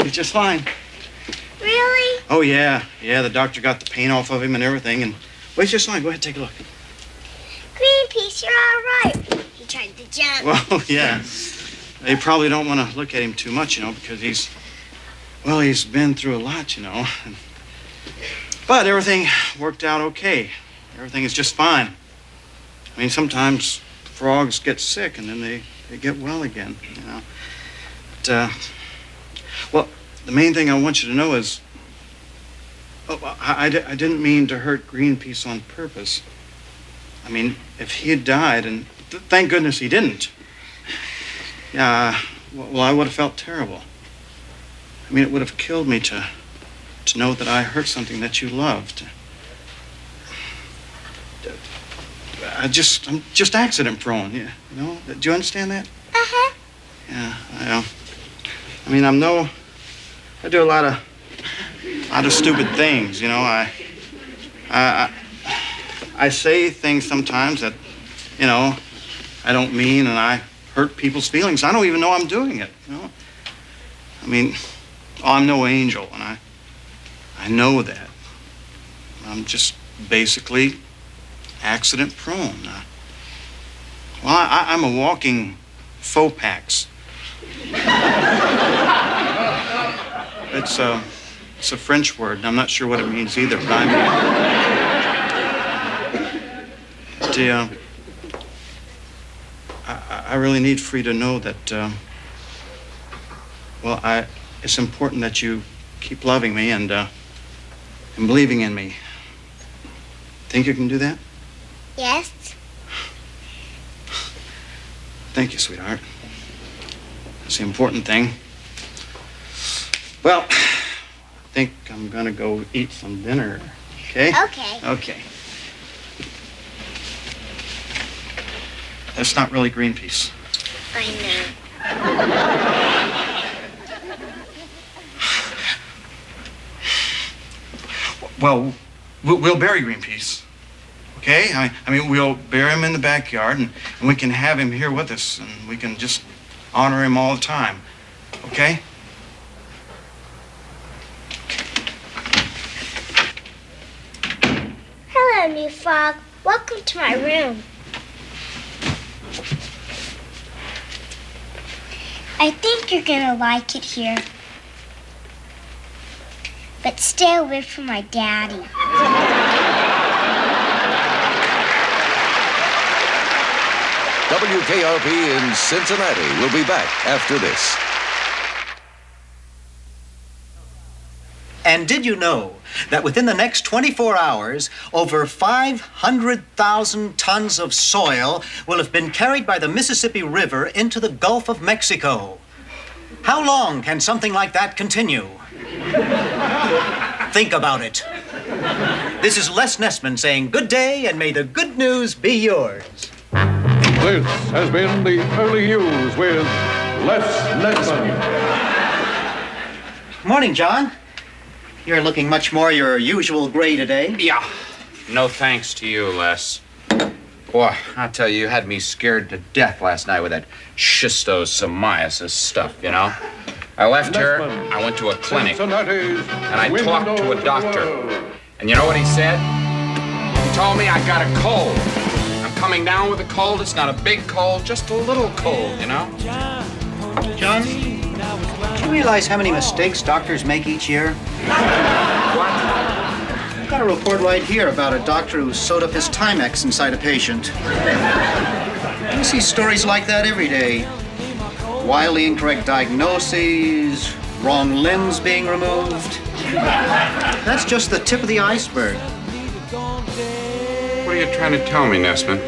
He's just fine. Really? Oh, yeah. Yeah, the doctor got the pain off of him and everything, and well, he's just fine. Go ahead, take a look. Greenpeace, you're all right. He tried to jump. Well, yeah. They probably don't want to look at him too much, because he's been through a lot, But everything worked out okay. Everything is just fine. I mean, sometimes frogs get sick and then they get well again, But, well, the main thing I want you to know is, I didn't mean to hurt Greenpeace on purpose. I mean, if he had died, and thank goodness he didn't, yeah, well, I would have felt terrible. I mean, it would have killed me to know that I hurt something that you loved. I'm just accident prone, Do you understand that? Uh-huh. Yeah, I know. I mean, I do a lot of stupid things, I say things sometimes that, I don't mean, and I hurt people's feelings. I don't even know I'm doing it, I mean, I'm no angel, and I know that. I'm just basically accident prone. Well, I'm a walking faux pax. It's a French word, and I'm not sure what it means either, but I really need for you to know that, it's important that you keep loving me and believing in me. Think you can do that? Yes. Thank you, sweetheart. That's the important thing. Well, I think I'm gonna go eat some dinner, okay? Okay. Okay. That's not really Greenpeace. I know. Well, we'll bury Greenpeace, okay? I mean, we'll bury him in the backyard, and we can have him here with us, and we can just honor him all the time, okay? Hello, new frog. Welcome to my room. I think you're gonna like it here. But stay away from my daddy. WKRP in Cincinnati will be back after this. And did you know that within the next 24 hours, over 500,000 tons of soil will have been carried by the Mississippi River into the Gulf of Mexico? How long can something like that continue? Think about it. This is Les Nessman saying good day, and may the good news be yours. This has been the early news with Les Nessman. Morning, John. You're looking much more your usual gray today. Yeah. No thanks to you, Les. Boy, I tell you had me scared to death last night with that schistosomiasis stuff, I left here, I went to a clinic, and I talked to a doctor. And you know what he said? He told me I got a cold. I'm coming down with a cold. It's not a big cold, just a little cold, you know? John, do you realize how many mistakes doctors make each year? What? I've got a report right here about a doctor who sewed up his Timex inside a patient. You see stories like that every day. Wildly incorrect diagnoses, wrong limbs being removed. That's just the tip of the iceberg. What are you trying to tell me, Nesman?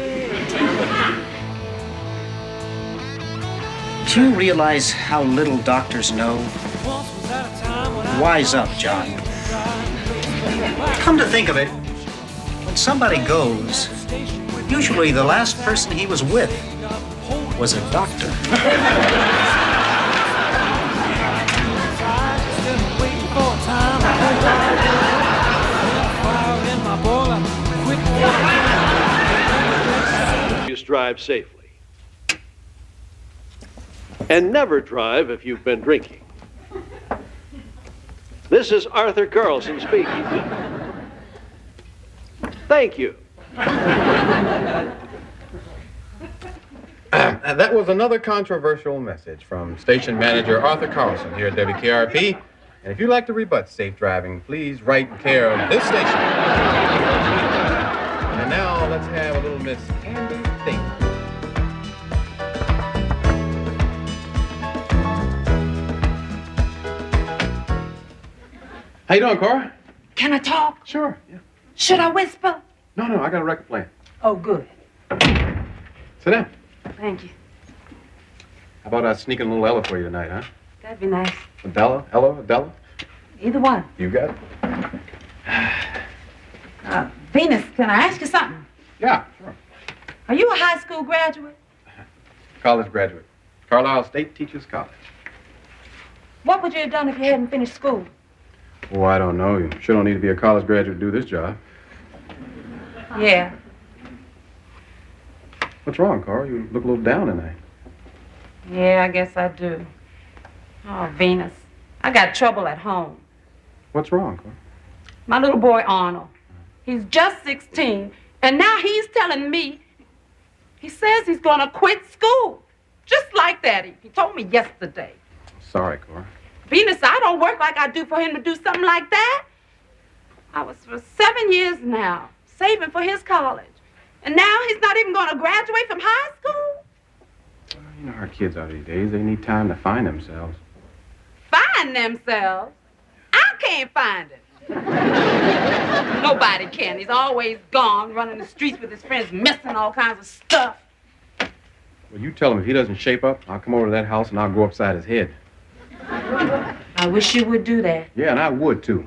Do you realize how little doctors know? Wise up, John. Come to think of it, when somebody goes, usually the last person he was with was a doctor. Please drive safely. And never drive if you've been drinking. This is Arthur Carlson speaking. Thank you. That was another controversial message from station manager Arthur Carlson here at WKRP. And if you'd like to rebut safe driving, please write in care of this station. And now let's have a little Miss Andy Think. How you doing, Cora? Can I talk? Sure, yeah. Should I whisper? No, I got a record playing. Oh, good. Sit down. Thank you. How about sneaking a little Ella for you tonight, huh? That'd be nice. Adela? Ella? Adela? Either one. You got it? Venus, can I ask you something? Yeah, sure. Are you a high school graduate? College graduate. Carlisle State Teachers College. What would you have done if you hadn't finished school? Oh, I don't know. You sure don't need to be a college graduate to do this job. Yeah. What's wrong, Cora? You look a little down tonight. Yeah, I guess I do. Oh, Venus, I got trouble at home. What's wrong, Cora? My little boy, Arnold. He's just 16, and now he's telling me, he says he's going to quit school. Just like that. He told me yesterday. Sorry, Cora. Venus, I don't work like I do for him to do something like that. I was for 7 years now, saving for his college. And now he's not even going to graduate from high school? You know how kids are these days. They need time to find themselves. Find themselves? I can't find him. Nobody can. He's always gone, running the streets with his friends, messing all kinds of stuff. Well, you tell him if he doesn't shape up, I'll come over to that house and I'll go upside his head. I wish you would do that. Yeah, and I would, too.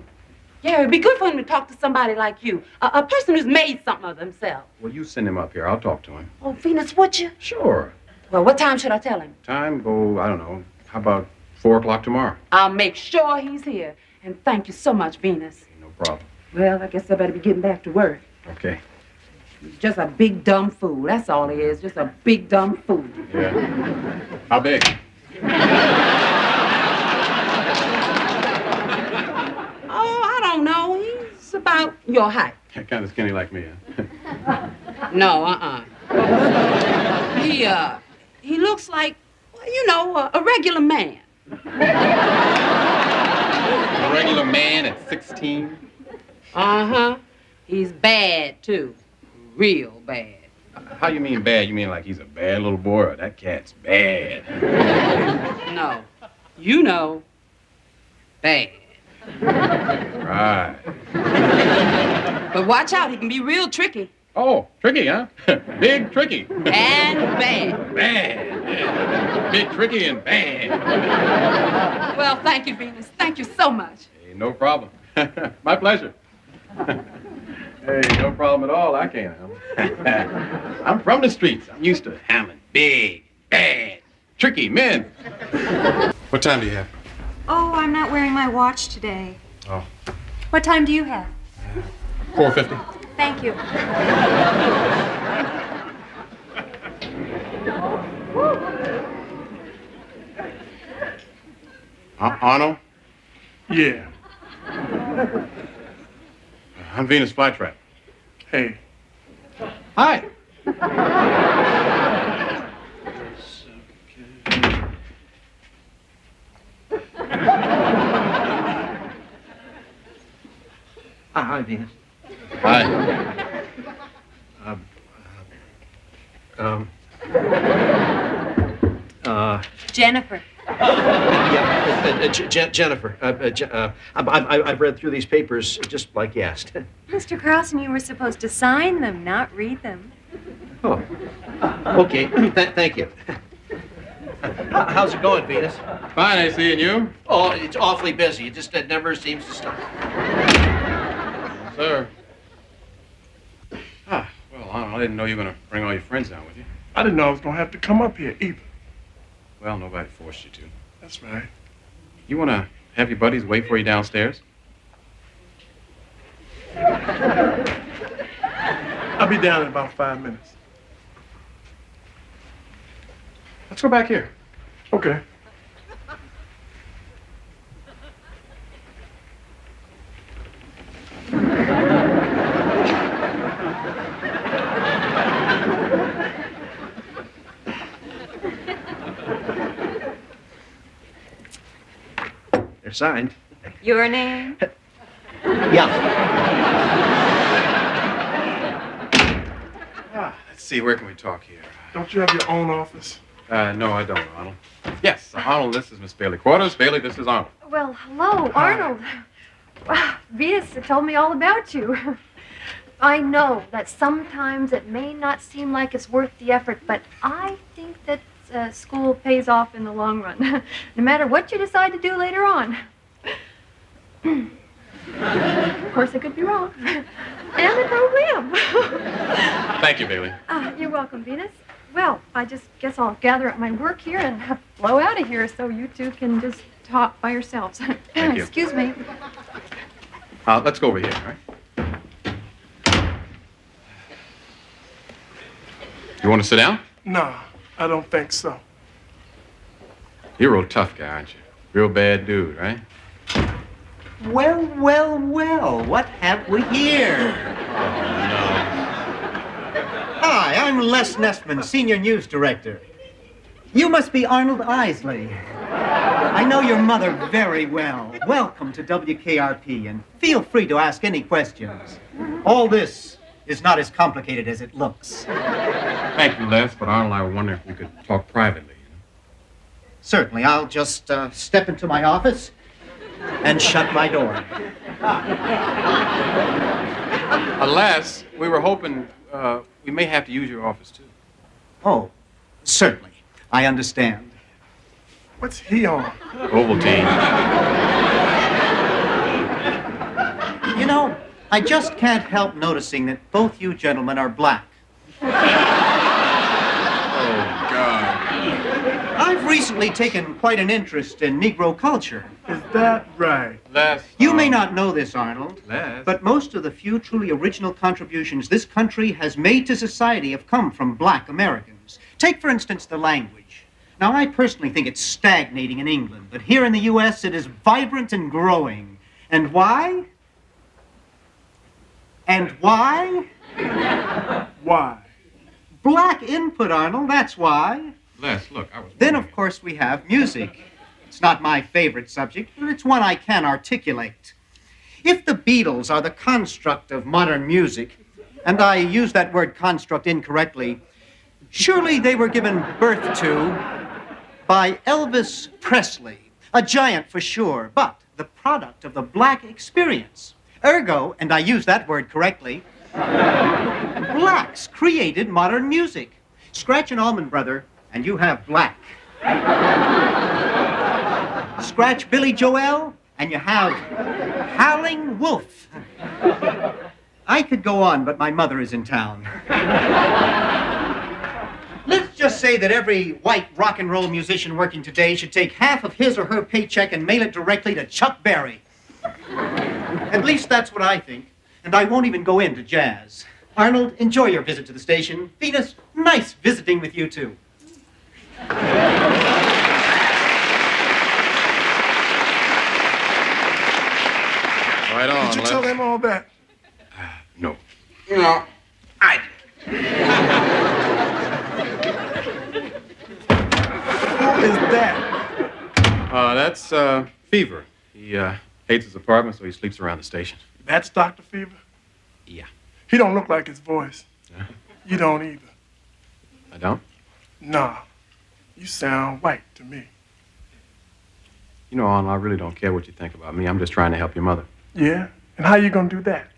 Yeah, it'd be good for him to talk to somebody like you. A person who's made something of themselves. Well, you send him up here. I'll talk to him. Oh, Venus, would you? Sure. Well, what time should I tell him? Time? Go, I don't know. How about 4 o'clock tomorrow? I'll make sure he's here. And thank you so much, Venus. No problem. Well, I guess I better be getting back to work. Okay. He's just a big, dumb fool. That's all he is. Just a big, dumb fool. Yeah. How big? Oh, I don't know. He's about your height. Kind of skinny like me, huh? No, He looks like, well, you know, a regular man. A regular man at 16? Uh-huh. He's bad, too. Real bad. How you mean bad? You mean like he's a bad little boy or that cat's bad? No. You know, bad. Right. But watch out, he can be real tricky. Oh, tricky, huh? Big tricky. And bad. Bad. Yeah. Big tricky and bad. Well, thank you, Venus. Thank you so much. Hey, no problem. My pleasure. Hey, no problem at all. I can't help. I'm from the streets. I'm used to handling big, bad, tricky men. What time do you have? Oh, I'm not wearing my watch today. Oh, What time do you have? 4:50. Thank you. Arnold? Yeah. I'm Venus Flytrap. Hey. Hi. Hi, Venus. Hi. Jennifer. Jennifer. I've read through these papers just like you asked. Mr. Carlson, you were supposed to sign them, not read them. Oh. Okay. Thank you. How's it going, Venus? Fine, I see. And you? Oh, it's awfully busy. It never seems to stop. Sir. Ah, well, I didn't know you were going to bring all your friends down with you. I didn't know I was going to have to come up here either. Well, nobody forced you to. That's right. You want to have your buddies wait for you downstairs? I'll be down in about 5 minutes. Let's go back here. Okay. They're signed. Your name? Yeah. Let's see, where can we talk here? Don't you have your own office? No, I don't, Arnold. Yes, Arnold, this is Miss Bailey Quarters. Bailey, this is Arnold. Well, hello, Arnold. Wow, Venus told me all about you. I know that sometimes it may not seem like it's worth the effort, but I think that school pays off in the long run, no matter what you decide to do later on. Of course, I could be wrong. And I probably am. Thank you, Bailey. You're welcome, Venus. Well, I just guess I'll gather up my work here and blow out of here so you two can just talk by yourselves. Thank you. Excuse me. Let's go over here, all right? You want to sit down? No, I don't think so. You're a real tough guy, aren't you? Real bad dude, right? Well, well, well, what have we here? Hi, I'm Les Nessman, Senior News Director. You must be Arnold Isley. I know your mother very well. Welcome to WKRP, and feel free to ask any questions. All this is not as complicated as it looks. Thank you, Les, but Arnold, I wonder if we could talk privately. Certainly, I'll just step into my office and shut my door. Les, we were hoping we may have to use your office, too. Oh, certainly. I understand. What's he on? Ovaltine. You know, I just can't help noticing that both you gentlemen are black. Oh, God. I've recently taken quite an interest in Negro culture. Is that right? Les. You may not know this, Arnold, Les. but most of the few truly original contributions this country has made to society have come from black Americans. Take, for instance, the language. Now, I personally think it's stagnating in England, but here in the U.S. it is vibrant and growing. And why? And why? Why? Black input, Arnold, that's why. Les, look, I was... Then, of course, we have music. It's not my favorite subject, but it's one I can articulate. If the Beatles are the construct of modern music, and I use that word construct incorrectly, surely they were given birth to by Elvis Presley, a giant for sure, but the product of the black experience. Ergo, and I use that word correctly, blacks created modern music. Scratch an Allman Brother, and you have black. Scratch Billy Joel, and you have Howling Wolf. I could go on, but my mother is in town. Let's just say that every white rock and roll musician working today should take half of his or her paycheck and mail it directly to Chuck Berry. At least that's what I think, and I won't even go into jazz. Arnold, enjoy your visit to the station. Venus, nice visiting with you, too. Right on, Did you Les. tell them all that? No. No, I Who is that? That's Fever. He hates his apartment, so he sleeps around the station. That's Dr. Fever? Yeah. He don't look like his voice. You don't either. I don't? Nah. You sound white to me. You know, Arnold, I really don't care what you think about me. I'm just trying to help your mother. Yeah? And how you gonna do that?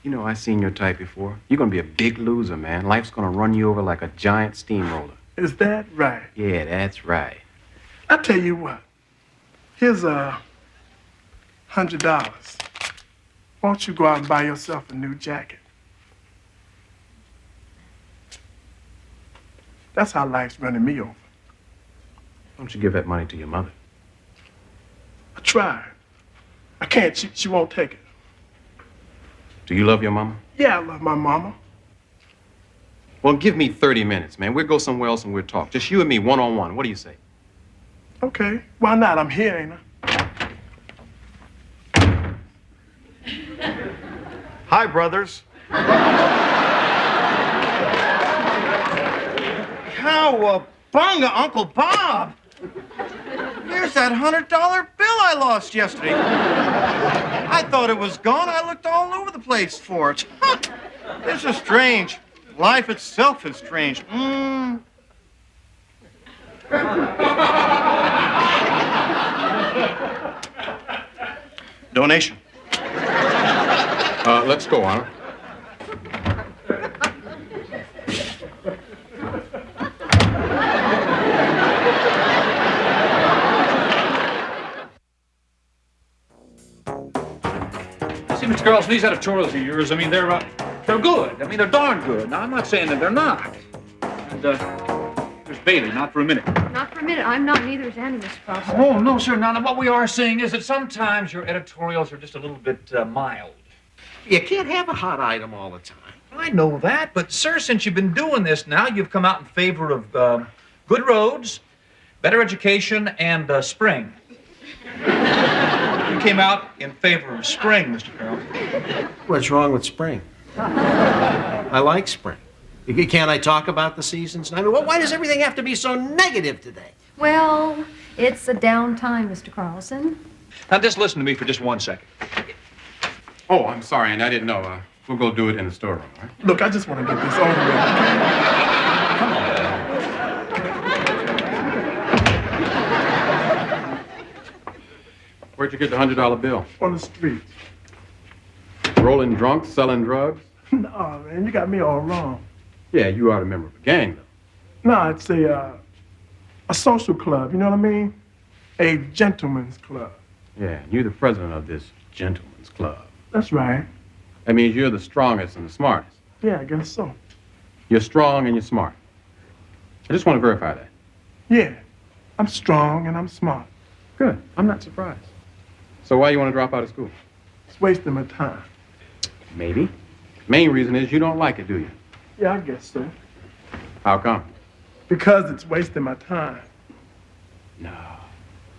You know, I've seen your type before. You're gonna be a big loser, man. Life's gonna run you over like a giant steamroller. Is that right? Yeah, that's right. I tell you what. Here's $100. Why don't you go out and buy yourself a new jacket? That's how life's running me over. Don't you give that money to your mother? I tried. I can't. She won't take it. Do you love your mama? Yeah, I love my mama. Well, give me 30 minutes, man. We'll go somewhere else and we'll talk. Just you and me, one-on-one. What do you say? Okay. Why not? I'm here, ain't I? Hi, brothers. Cowabunga, Uncle Bob. Here's that $100 bill I lost yesterday. I thought it was gone. I looked all over the place for it. This is strange. Life itself is strange. Donation. Let's go, Arnold. See, Mr. Carlson, these editorials of yours, I mean, they're good. I mean, they're darn good. Now, I'm not saying that they're not. And, there's Bailey, not for a minute. Not for a minute. I'm not, neither is Annie, Mr. Carlson. Oh, no, sir. Now, what we are saying is that sometimes your editorials are just a little bit mild. You can't have a hot item all the time. I know that, but, sir, since you've been doing this now, you've come out in favor of good roads, better education, and spring. You came out in favor of spring, Mr. Carroll. What's wrong with spring? I like spring. Can't I talk about the seasons? I mean, why does everything have to be so negative today? Well, it's a down time, Mr. Carlson. Now, just listen to me for just 1 second. Oh, I'm sorry, and I didn't know. We'll go do it in the storeroom, all right? Look, I just want to get this over with. Come on. Where'd you get the $100 bill? On the street. Rolling drunk, selling drugs? No, man, you got me all wrong. Yeah, you are a member of a gang, though. No, it's a social club, you know what I mean? A gentleman's club. Yeah, and you're the president of this gentleman's club. That's right. That means you're the strongest and the smartest. Yeah, I guess so. You're strong and you're smart. I just want to verify that. Yeah, I'm strong and I'm smart. Good. I'm not surprised. So why you want to drop out of school? It's wasting my time. Maybe. Main reason is you don't like it, do you? Yeah, I guess so. How come? Because it's wasting my time. No.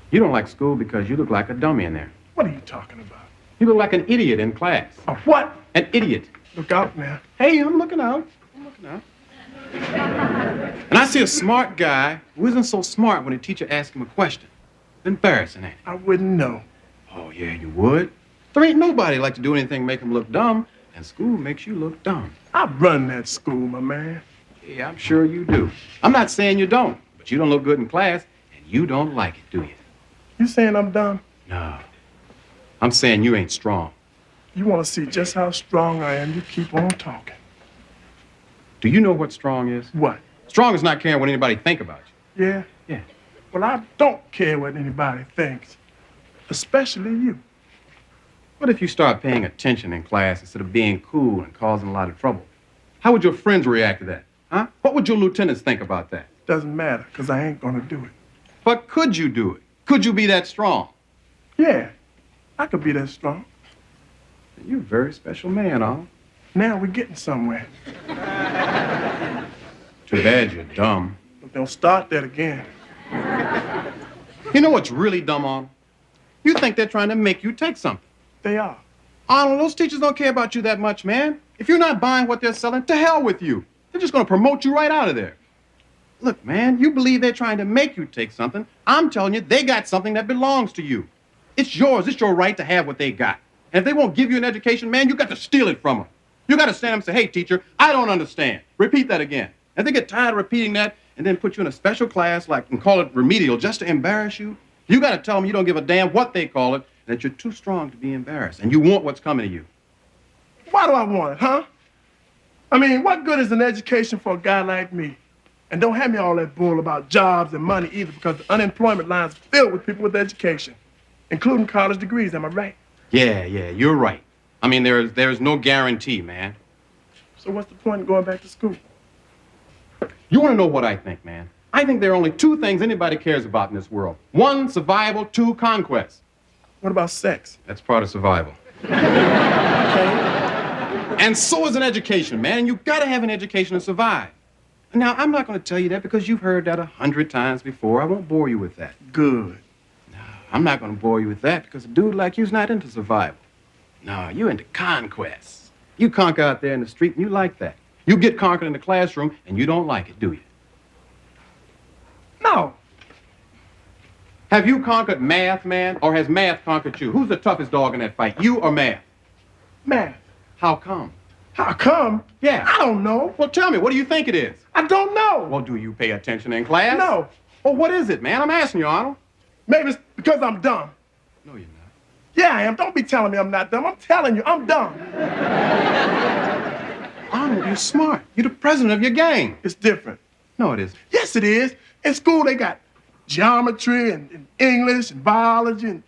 You don't like school because you look like a dummy in there. What are you talking about? You look like an idiot in class. A what? An idiot. Look out now. Hey, I'm looking out. I'm looking out. And I see a smart guy who isn't so smart when a teacher asks him a question. It's embarrassing, ain't it? I wouldn't know. Oh, yeah, you would. There ain't nobody like to do anything to make him look dumb, and school makes you look dumb. I run that school, my man. Yeah, I'm sure you do. I'm not saying you don't, but you don't look good in class, and you don't like it, do you? You saying I'm dumb? No. I'm saying you ain't strong. You want to see just how strong I am, you keep on talking. Do you know what strong is? What? Strong is not caring what anybody think about you. Yeah? Yeah. Well, I don't care what anybody thinks, especially you. What if you start paying attention in class instead of being cool and causing a lot of trouble? How would your friends react to that? Huh? What would your lieutenants think about that? Doesn't matter, because I ain't going to do it. But could you do it? Could you be that strong? Yeah, I could be that strong. You're a very special man, Al. Now we're getting somewhere. Too bad you're dumb. But don't start that again. You know what's really dumb, Al? You think they're trying to make you take something. They are. Arnold, those teachers don't care about you that much, man. If you're not buying what they're selling, to hell with you. They're just going to promote you right out of there. Look, man, you believe they're trying to make you take something. I'm telling you, they got something that belongs to you. It's yours. It's your right to have what they got. And if they won't give you an education, man, you got to steal it from them. You got to stand up and say, hey, teacher, I don't understand. Repeat that again. And they get tired of repeating that and then put you in a special class and call it remedial just to embarrass you. You got to tell them you don't give a damn what they call it, that you're too strong to be embarrassed, and you want what's coming to you. Why do I want it, huh? I mean, what good is an education for a guy like me? And don't have me all that bull about jobs and money either, because the unemployment line's filled with people with education, including college degrees, am I right? Yeah, you're right. I mean, there's no guarantee, man. So what's the point of going back to school? You want to know what I think, man? I think there are only two things anybody cares about in this world. One, survival. Two, conquest. What about sex? That's part of survival. And so is an education, man. You got to have an education to survive. Now, I'm not going to tell you that because you've heard that 100 times before. I won't bore you with that. Good. No, I'm not going to bore you with that because a dude like you's not into survival. No, you're into conquest. You conquer out there in the street and you like that. You get conquered in the classroom and you don't like it, do you? No. Have you conquered math, man, or has math conquered you? Who's the toughest dog in that fight, you or math? Math. How come? How come? Yeah. I don't know. Well, tell me, what do you think it is? I don't know. Well, do you pay attention in class? No. Well, what is it, man? I'm asking you, Arnold. Maybe it's because I'm dumb. No, you're not. Yeah, I am. Don't be telling me I'm not dumb. I'm telling you, I'm dumb. Arnold, you're smart. You're the president of your gang. It's different. No, it isn't. Yes, it is. In school, they got geometry and English and biology. And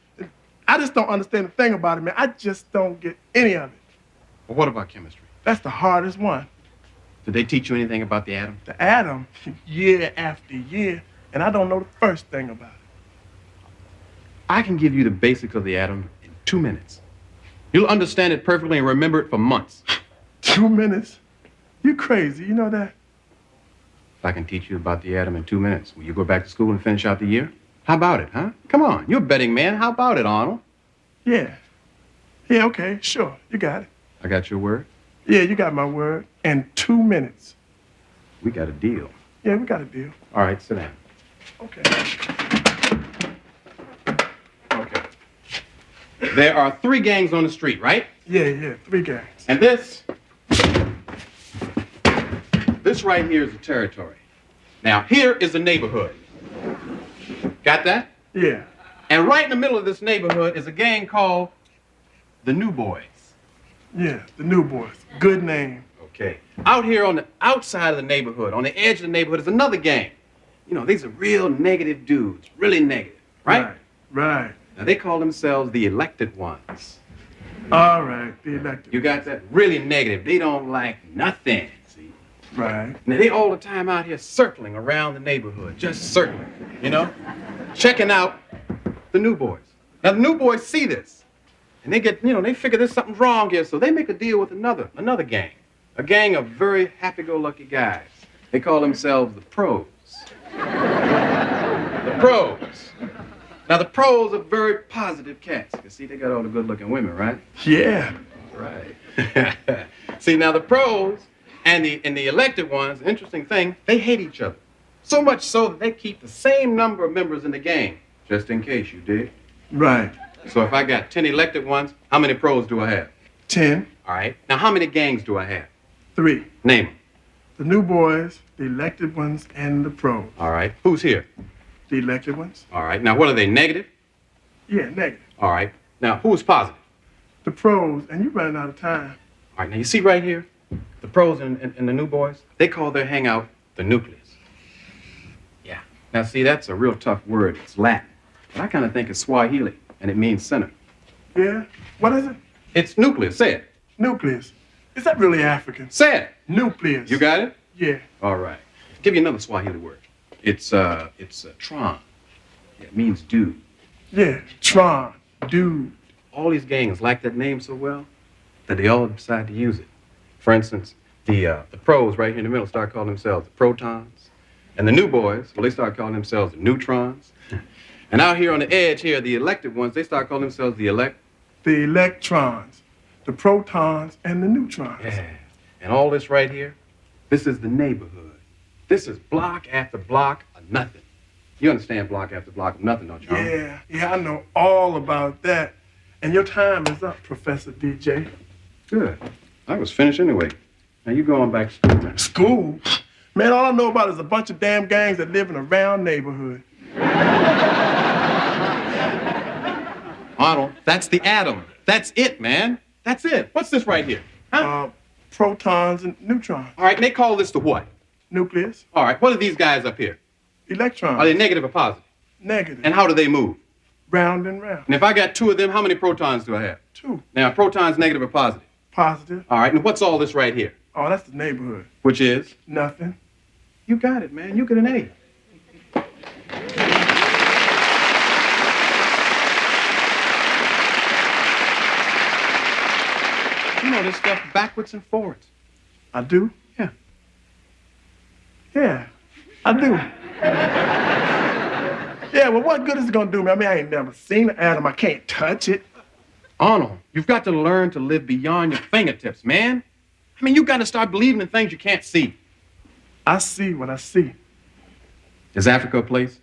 I just don't understand a thing about it, man. I just don't get any of it. Well, what about chemistry? That's the hardest one. Did they teach you anything about the atom? The atom, year after year, and I don't know the first thing about it. I can give you the basics of the atom in 2 minutes. You'll understand it perfectly and remember it for months. 2 minutes? You crazy, you know that? If I can teach you about the atom in 2 minutes, will you go back to school and finish out the year? How about it, huh? Come on, you're a betting man. How about it, Arnold? Yeah. Yeah, okay, sure. You got it. I got your word? Yeah, you got my word. In 2 minutes. We got a deal. Yeah, we got a deal. All right, sit down. Okay. Okay. There are 3 gangs on the street, right? Yeah, 3 gangs. And this right here is the territory. Now, here is the neighborhood. Got that? Yeah. And right in the middle of this neighborhood is a gang called the New Boys. Yeah, the New Boys. Good name. Okay. Out here on the outside of the neighborhood, on the edge of the neighborhood, is another gang. You know, these are real negative dudes, really negative, right? Right. Now, they call themselves the elected ones. All right, the elected. You got that? Really negative. They don't like nothing, see? Right. Now, they all the time out here circling around the neighborhood, just circling, you know? Checking out the New Boys. Now, the New Boys see this. And they get, you know, they figure there's something wrong here, so they make a deal with another gang. A gang of very happy-go-lucky guys. They call themselves the Pros. The Pros. Now, the Pros are very positive cats. You see, they got all the good-looking women, right? Yeah. Right. See, now the Pros and the elected ones, the interesting thing, they hate each other. So much so that they keep the same number of members in the gang, just in case, you dig? Right. So if I got 10 elected ones, how many Pros do I have? 10. All right. Now, how many gangs do I have? 3. Name them. The New Boys, the elected ones, and the Pros. All right. Who's here? The elected ones. All right. Now, what are they, negative? Yeah, negative. All right. Now, who's positive? The Pros, and you're running out of time. All right. Now, you see right here, the Pros and the New Boys, they call their hangout the nucleus. Yeah. Now, see, that's a real tough word. It's Latin. But I kind of think it's Swahili. And it means center. Yeah? What is it? It's nucleus. Say it. Nucleus. Is that really African? Say it. Nucleus. You got it? Yeah. All right. Give you another Swahili word. It's tron. Yeah, it means dude. Yeah, Tron. Dude. All these gangs like that name so well that they all decide to use it. For instance, the Pros right here in the middle start calling themselves the Protons. And the New Boys, well, they start calling themselves the Neutrons. And out here on the edge here, the elected ones, they start calling themselves the electrons. the protons and the neutrons. Yeah. And all this right here, this is the neighborhood. This is block after block of nothing. You understand block after block of nothing, don't you? Yeah, I know all about that. And your time is up, Professor DJ. Good. I was finished anyway. Now you go on back to school, man. School? Man, all I know about is a bunch of damn gangs that live in a round neighborhood. Arnold, that's the atom. That's it, man. That's it. What's this right here? Huh? Protons and neutrons. All right, and they call this the what? Nucleus. All right, what are these guys up here? Electrons. Are they negative or positive? Negative. And how do they move? Round and round. And if I got 2 of them, how many protons do I have? 2. Now, are protons negative or positive? Positive. All right, and what's all this right here? Oh, that's the neighborhood. Which is? Nothing. You got it, man. You get an A. You know this stuff backwards and forwards. I do? Yeah. Yeah, I do. Yeah, well, what good is it gonna do me? I mean, I ain't never seen an atom. I can't touch it. Arnold, you've got to learn to live beyond your fingertips, man. I mean, you got to start believing in things you can't see. I see what I see. Is Africa a place?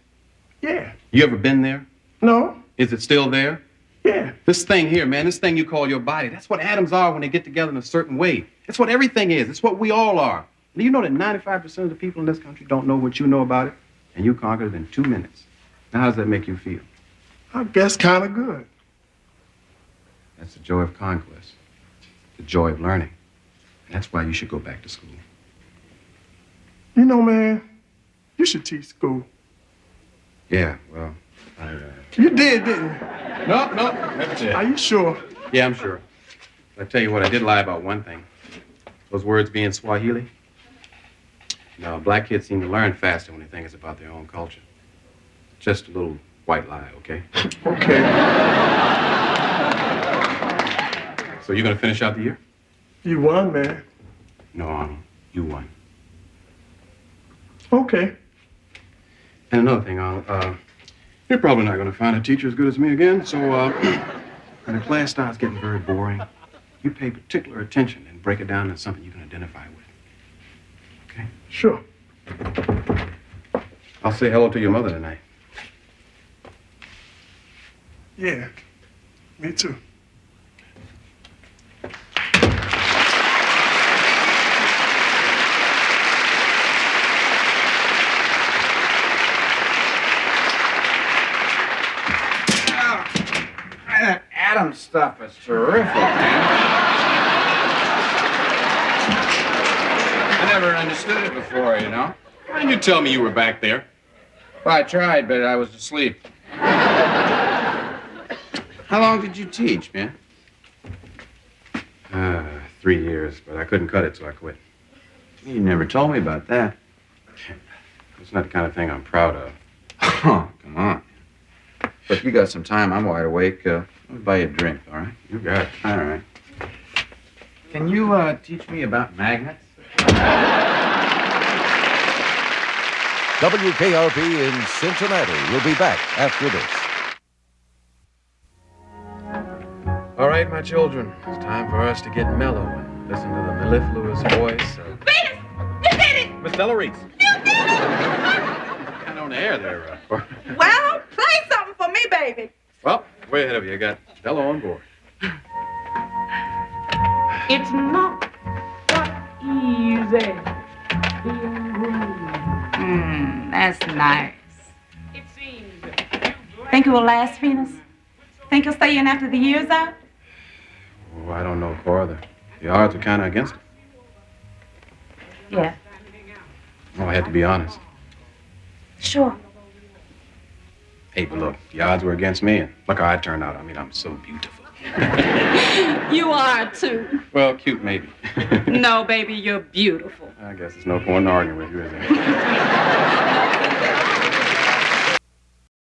Yeah. You ever been there? No. Is it still there? Yeah. This thing here, man, this thing you call your body, that's what atoms are when they get together in a certain way. That's what everything is. It's what we all are. Do you know that 95% of the people in this country don't know what you know about it? And you conquered it in 2 minutes. Now, how does that make you feel? I guess kind of good. That's the joy of conquest, the joy of learning. And that's why you should go back to school. You know, man, you should teach school. Yeah, well, You did, didn't you? No, never did. Are you sure? Yeah, I'm sure. I tell you what, I did lie about one thing. Those words being Swahili. No, black kids seem to learn faster when they think it's about their own culture. Just a little white lie, okay? Okay. So you're gonna finish out the year? You won, man. No, Arnold, you won. Okay. And another thing, Arnold, you're probably not gonna find a teacher as good as me again, so, when the class starts getting very boring, you pay particular attention and break it down into something you can identify with. Okay? Sure. I'll say hello to your mother tonight. Yeah, me too. That atom stuff is terrific, man. I never understood it before, you know. Why didn't you tell me you were back there? Well, I tried, but I was asleep. How long did you teach, man? 3 years, but I couldn't cut it, so I quit. You never told me about that. It's not the kind of thing I'm proud of. Oh, come on. But you got some time. I'm wide awake. Let me buy you a drink, all right? You got it. All right. Can you teach me about magnets? WKRP in Cincinnati will be back after this. All right, my children, it's time for us to get mellow and listen to the mellifluous voice of... Venus! You did it! Miss Delarese. You did it! Kind of on the air there. Well, play something for me, baby. Well, way ahead of you. I got Della on board. It's not that easy. That's nice. Think it will last, Venus? Think you'll stay in after the year's out? Oh, I don't know, Cora. The odds are kind of against it. Yeah. Oh, I had to be honest. Sure. Hey, but look, the odds were against me, and look how I turned out. I mean, I'm so beautiful. You are, too. Well, cute, maybe. No, baby, you're beautiful. I guess there's no point in arguing with you, is there?